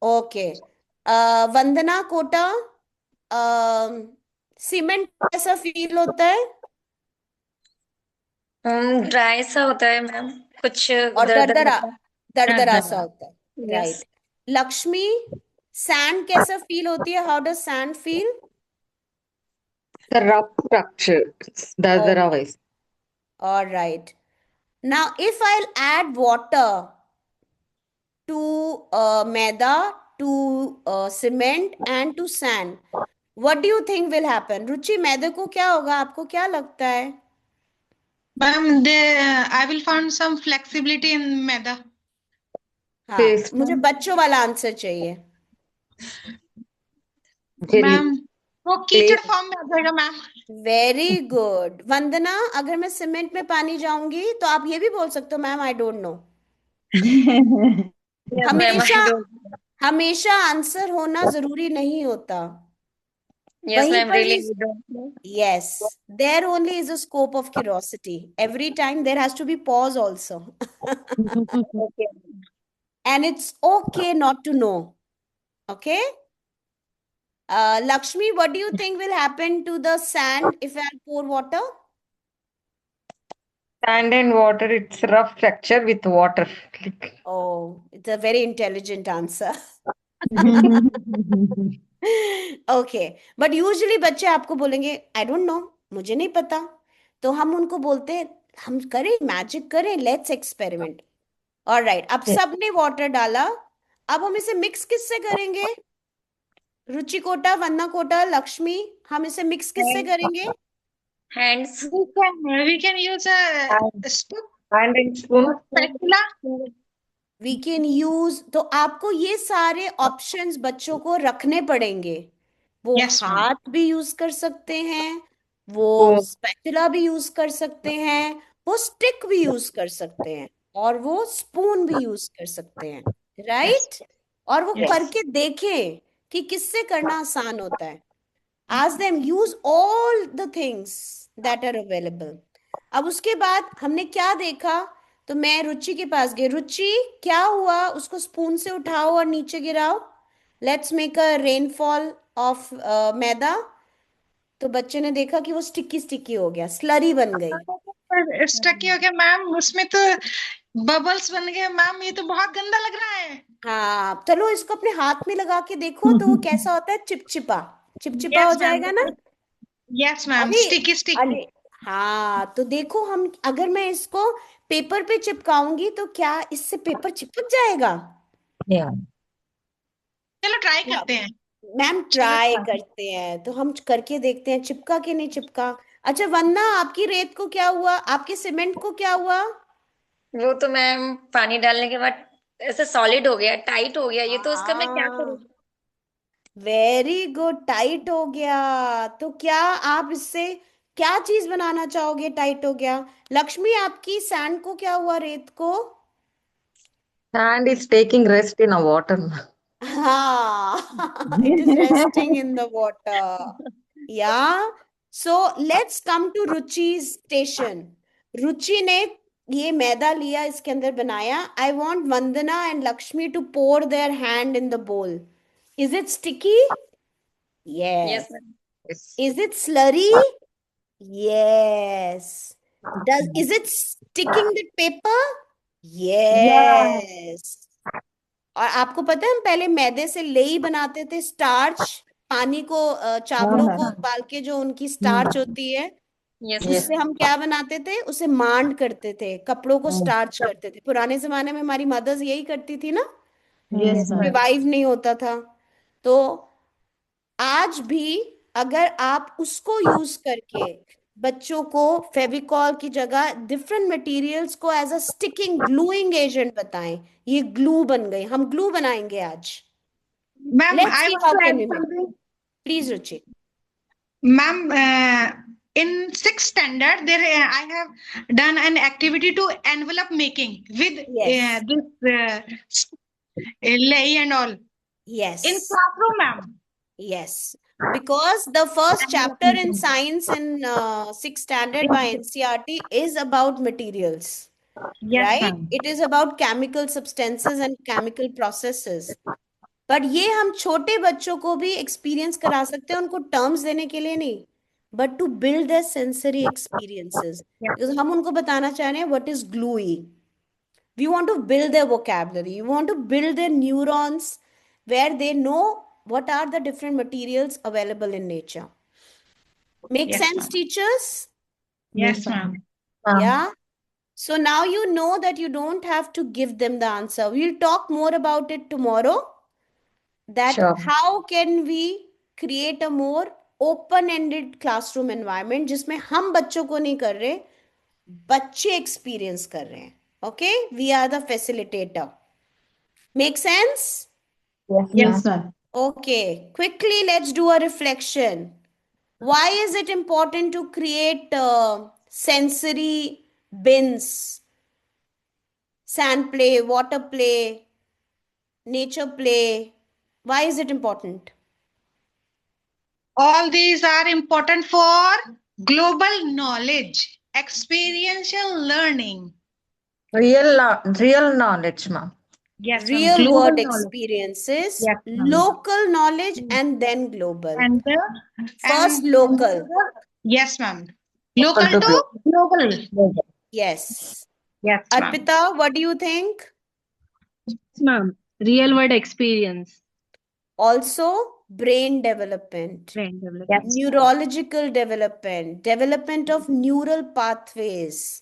S1: ओके। वंदना कोटा, सीमेंट कैसा फील होता है?
S7: ड्राई सा होता है मैम, कुछ
S1: और
S7: दरदरा
S1: दरदरा,
S7: सा।
S1: दरदरा सा
S7: हाँ,
S1: होता है,
S7: यस।
S1: राइट। लक्ष्मी, सैंड कैसा फील होती है? How does sand feel?
S3: The rough structure, that's the
S1: Okay,
S3: voice.
S1: all right. Now, if I'll add water to maida, to cement, and to sand, what do you think will happen? Ruchi, मैदे को क्या होगा, आपको क्या लगता है?
S2: Ma'am I will found some flexibility in maida.
S1: हाँ,
S3: Paste,
S1: मुझे बच्चों वाला आंसर चाहिए।
S3: jelly,
S2: मैम वो कीचड़
S3: paste.
S2: फॉर्म में आ जाएगा मैम।
S1: Very good. वंदना, अगर मैं सीमेंट में पानी जाऊंगी तो आप ये भी बोल सकते हो ma'am I don't know.
S7: Yes ma'am,
S1: हमेशा,
S7: आई डोंट।
S1: हमेशा आंसर होना जरूरी नहीं होता।
S7: यस
S1: वहीं
S7: मैम,
S1: पर
S7: really
S1: he,
S7: I don't know.
S1: yes, there only is a scope of curiosity. Every time there has to be pause also.
S7: Okay.
S1: And it's okay not to know. Okay? Lakshmi, what do you think will happen to the sand if I pour water?
S3: Sand and water, it's rough structure with water.
S1: Oh, it's a very intelligent answer. Okay, but usually बच्चे आपको बोलेंगे I don't know, मुझे नहीं पता। तो हम उनको बोलते हैं हम करें, मैजिक करें, लेट्स एक्सपेरिमेंट। ऑलराइट, अब सबने वाटर डाला, अब हम इसे मिक्स किससे करेंगे? रुचि कोटा, वन्ना कोटा, लक्ष्मी, हम इसे मिक्स किससे करेंगे?
S7: Hands.
S2: We can use
S3: Hand,
S2: stick,
S3: hand and spoon.
S2: Spatula.
S1: We can use, तो आपको ये सारे ऑप्शंस बच्चों को रखने पड़ेंगे। वो
S2: यस मैम।
S1: हाथ भी यूज कर सकते हैं, वो
S3: Spoon.
S1: स्पैचुला भी यूज कर सकते हैं, वो स्टिक भी यूज कर सकते हैं, और वो स्पून भी यूज कर सकते हैं,
S2: यस
S1: राइट? और वो
S2: यस।
S1: करके देखें कि किससे करना आसान होता है। Ask them, use all the things that are available. अब उसके बाद हमने क्या देखा, तो मैं रुचि के पास गई। रुचि, क्या हुआ? उसको स्पून से उठाओ और नीचे गिराओ। Let's make a rainfall of maida. तो बच्चे ने देखा कि वो स्टिकी स्टिकी हो गया, स्लरी बन गई।
S2: स्टकी हो गया मैम, उसमें तो बबल्स बन गए मैम, ये तो बहुत गंदा लग रहा है।
S1: हाँ, चलो इसको अपने हाथ में लगा के देखो तो वो कैसा होता है, चिपचिपा, चिपचिपा हो
S2: यस मैम,
S1: जाएगा ना।
S2: यस मैम,
S1: अरे,
S2: स्टिकी स्टिकी।
S1: अरे, हाँ, तो देखो हम, अगर मैं इसको पेपर पे चिपकाऊंगी तो क्या इससे पेपर चिपक जाएगा?
S3: Yeah.
S2: चलो ट्राई
S1: या,
S2: करते हैं।
S1: मैम
S2: चलो
S1: ट्राई
S2: try।
S1: करते हैं, तो हम करके देखते हैं चिपका कि नहीं चिपका। अच्छा वन्ना, आपकी रेत को क्या हुआ, आपके सीमेंट को क्या हुआ?
S7: वो तो मैम पानी डालने के बाद ऐसे सॉलिड हो गया, टाइट हो गया, ये तो उसका मैं क्या करूँ?
S1: हाँ, वेरी गुड, टाइट हो गया। तो क्या आप इससे क्या चीज बनाना चाहोगे? टाइट हो गया। लक्ष्मी, आपकी सैंड को क्या हुआ, रेत को?
S3: Sand is taking rest in a water.
S1: Ah, it is resting in the water. Yeah. So let's come to Ruchi's station. Ruchi ने ये मैदा लिया, इसके अंदर बनाया। I want Vandana and Lakshmi to pour their hand in the bowl. Is it sticky?
S7: Yes
S1: Yes.
S7: Ma'am.
S3: Yes.
S1: Is it slurry? Yes. Is it sticking the paper?
S3: Yeah.
S1: Yes. और आपको पता है हम पहले मैदे से लेई बनाते थे, स्टार्च, पानी को चावलों को उबाल के जो उनकी स्टार्च होती है,
S7: यस
S3: Yes.
S1: उससे हम क्या बनाते थे, उसे मांड करते थे, कपड़ों को स्टार्च करते थे। पुराने जमाने में हमारी मदर्स यही करती थी ना,
S4: Yes, ma'am.
S1: रिवाइव नहीं होता था। तो आज भी अगर आप उसको यूज करके बच्चों को फेविकॉल की जगह डिफरेंट मटेरियल्स को as a sticking gluing agent बताएं, ये ग्लू बन गई, हम ग्लू बनाएंगे आज।
S2: Ma'am,
S1: Let's
S2: I
S1: see
S2: want
S1: how
S2: to
S1: can
S2: add
S1: we make.
S2: something.
S1: Please, Ruchi.
S2: Ma'am, in sixth standard, there I have done an activity to envelope making with
S1: Yes.
S2: this lei and all. In
S1: Yes.
S2: classroom, ma'am.
S1: Yes. Because the first
S2: Envelope
S1: chapter in
S2: making.
S1: science in sixth standard by NCERT is about materials,
S2: Yes,
S1: right?
S2: ma'am.
S1: It is about chemical substances and chemical processes. But ये हम छोटे बच्चों को भी experience करा सकते हैं, उनको टर्म्स देने के लिए नहीं, but to build their sensory experiences, because हम उनको बताना चाह रहे हैं what is gluey. We want to build their vocabulary. We want to build their neurons where they know what are the different materials available in nature. Make
S2: Yes,
S1: sense,
S2: ma'am.
S1: teachers?
S2: Yes, ma'am.
S1: Yeah. So now you know that you don't have to give them the answer. We'll talk more about it tomorrow. That
S3: Sure.
S1: how can we create a more open-ended classroom environment जिसमें हम बच्चों को नहीं कर रहे, बच्चे experience कर रहे हैं. Okay, we are the facilitator. Make sense?
S2: Yes, ma'am.
S1: Okay, quickly let's do a reflection. Why is it important to create sensory bins? Sand play, water play, nature play. Why is it important?
S2: All these are important for global knowledge, experiential learning.
S3: Real knowledge, ma'am.
S2: Yes, ma'am.
S1: Real
S2: Global
S1: world
S2: knowledge.
S1: experiences,
S2: Yes, ma'am.
S1: local knowledge, and then global.
S2: And
S1: First,
S2: and
S1: local.
S2: yes, ma'am.
S3: Local
S2: Local
S3: to
S2: to global.
S1: Yes.
S2: Yes, ma'am.
S1: Arpita, what do you think?
S5: Yes, ma'am. Real world experience.
S1: Also, brain development,
S5: Brain development.
S2: Yes.
S1: neurological development, development of neural pathways.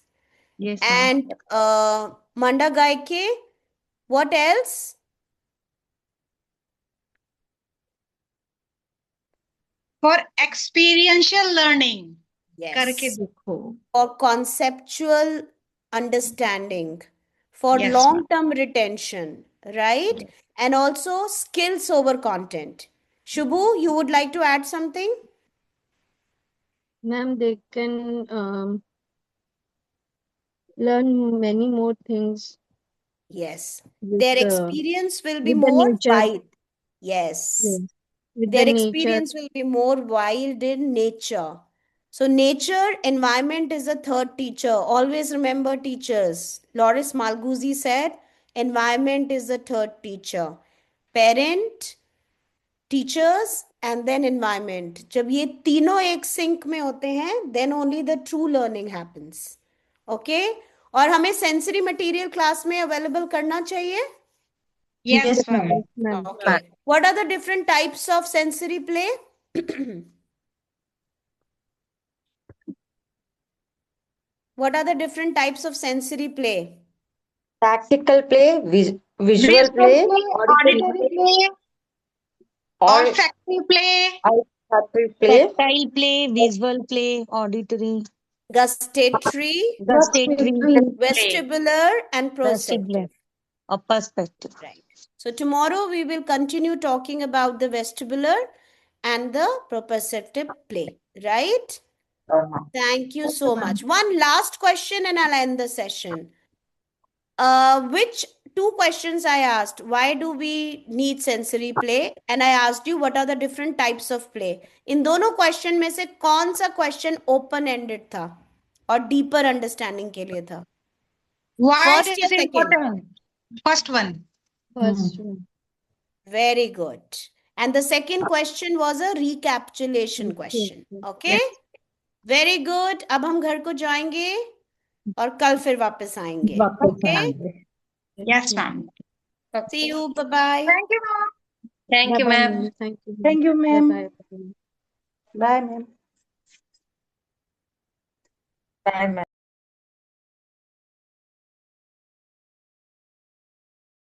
S5: Yes, ma'am.
S1: And Manda Gaike, what else?
S2: For experiential learning. करके
S1: Yes.
S2: देखो.
S1: For conceptual understanding, for
S2: Yes,
S1: long-term retention, right? And also skills over content. Shubhu, you would like to add something?
S6: Ma'am, they can learn many more things
S1: Yes.
S6: with
S1: Their
S6: the
S1: experience will be
S6: with the
S1: more
S6: nature.
S1: wide. Yes.
S6: Yes, with
S1: Their
S6: the nature.
S1: experience will be more wild in nature. So nature, environment is the third teacher. Always remember, teachers. Loris Malguzzi said, environment is the third teacher. Parent, teachers, and then environment. जब ये तीनों एक sync में होते हैं, then only the true learning happens. Okay? और हमें sensory material class में available करना चाहिए?
S2: Yes, ma'am.
S6: Yes, ma'am.
S1: Okay. What are the different types of sensory play? What are the different types of sensory play?
S3: Tactical play, visual play,
S2: auditory play, olfactory play,
S3: olfactory play,
S8: Tactile play, visual play, auditory,
S1: Gustatory,
S8: gustatory,
S1: vestibular, and
S8: vestibular,
S1: perceptive.
S8: or perspective.
S1: Right. So tomorrow we will continue talking about the vestibular and the proprioceptive play. Right? Thank you so much. One last question and I'll end the session. Which two questions I asked? Why do we need sensory play? And I asked you what are the different types of play. In दोनों question में से कौन सा question open ended था और deeper understanding के लिए था?
S2: Why
S1: First
S2: it
S1: या
S2: is
S1: second?
S2: important? First one.
S6: First one.
S1: Very good. And the second question was a recapitulation question. Okay? Very good. अब हम घर को जाएंगे और कल फिर वापस आएंगे. Okay?
S2: Yes, ma'am.
S1: See you. Bye-bye.
S2: Thank you, ma'am.
S7: Thank you,
S6: Bye-bye,
S7: ma'am.
S6: ma'am. Thank you.
S4: Thank you, ma'am.
S6: Bye-bye.
S4: Bye, ma'am.
S3: Bye, ma'am.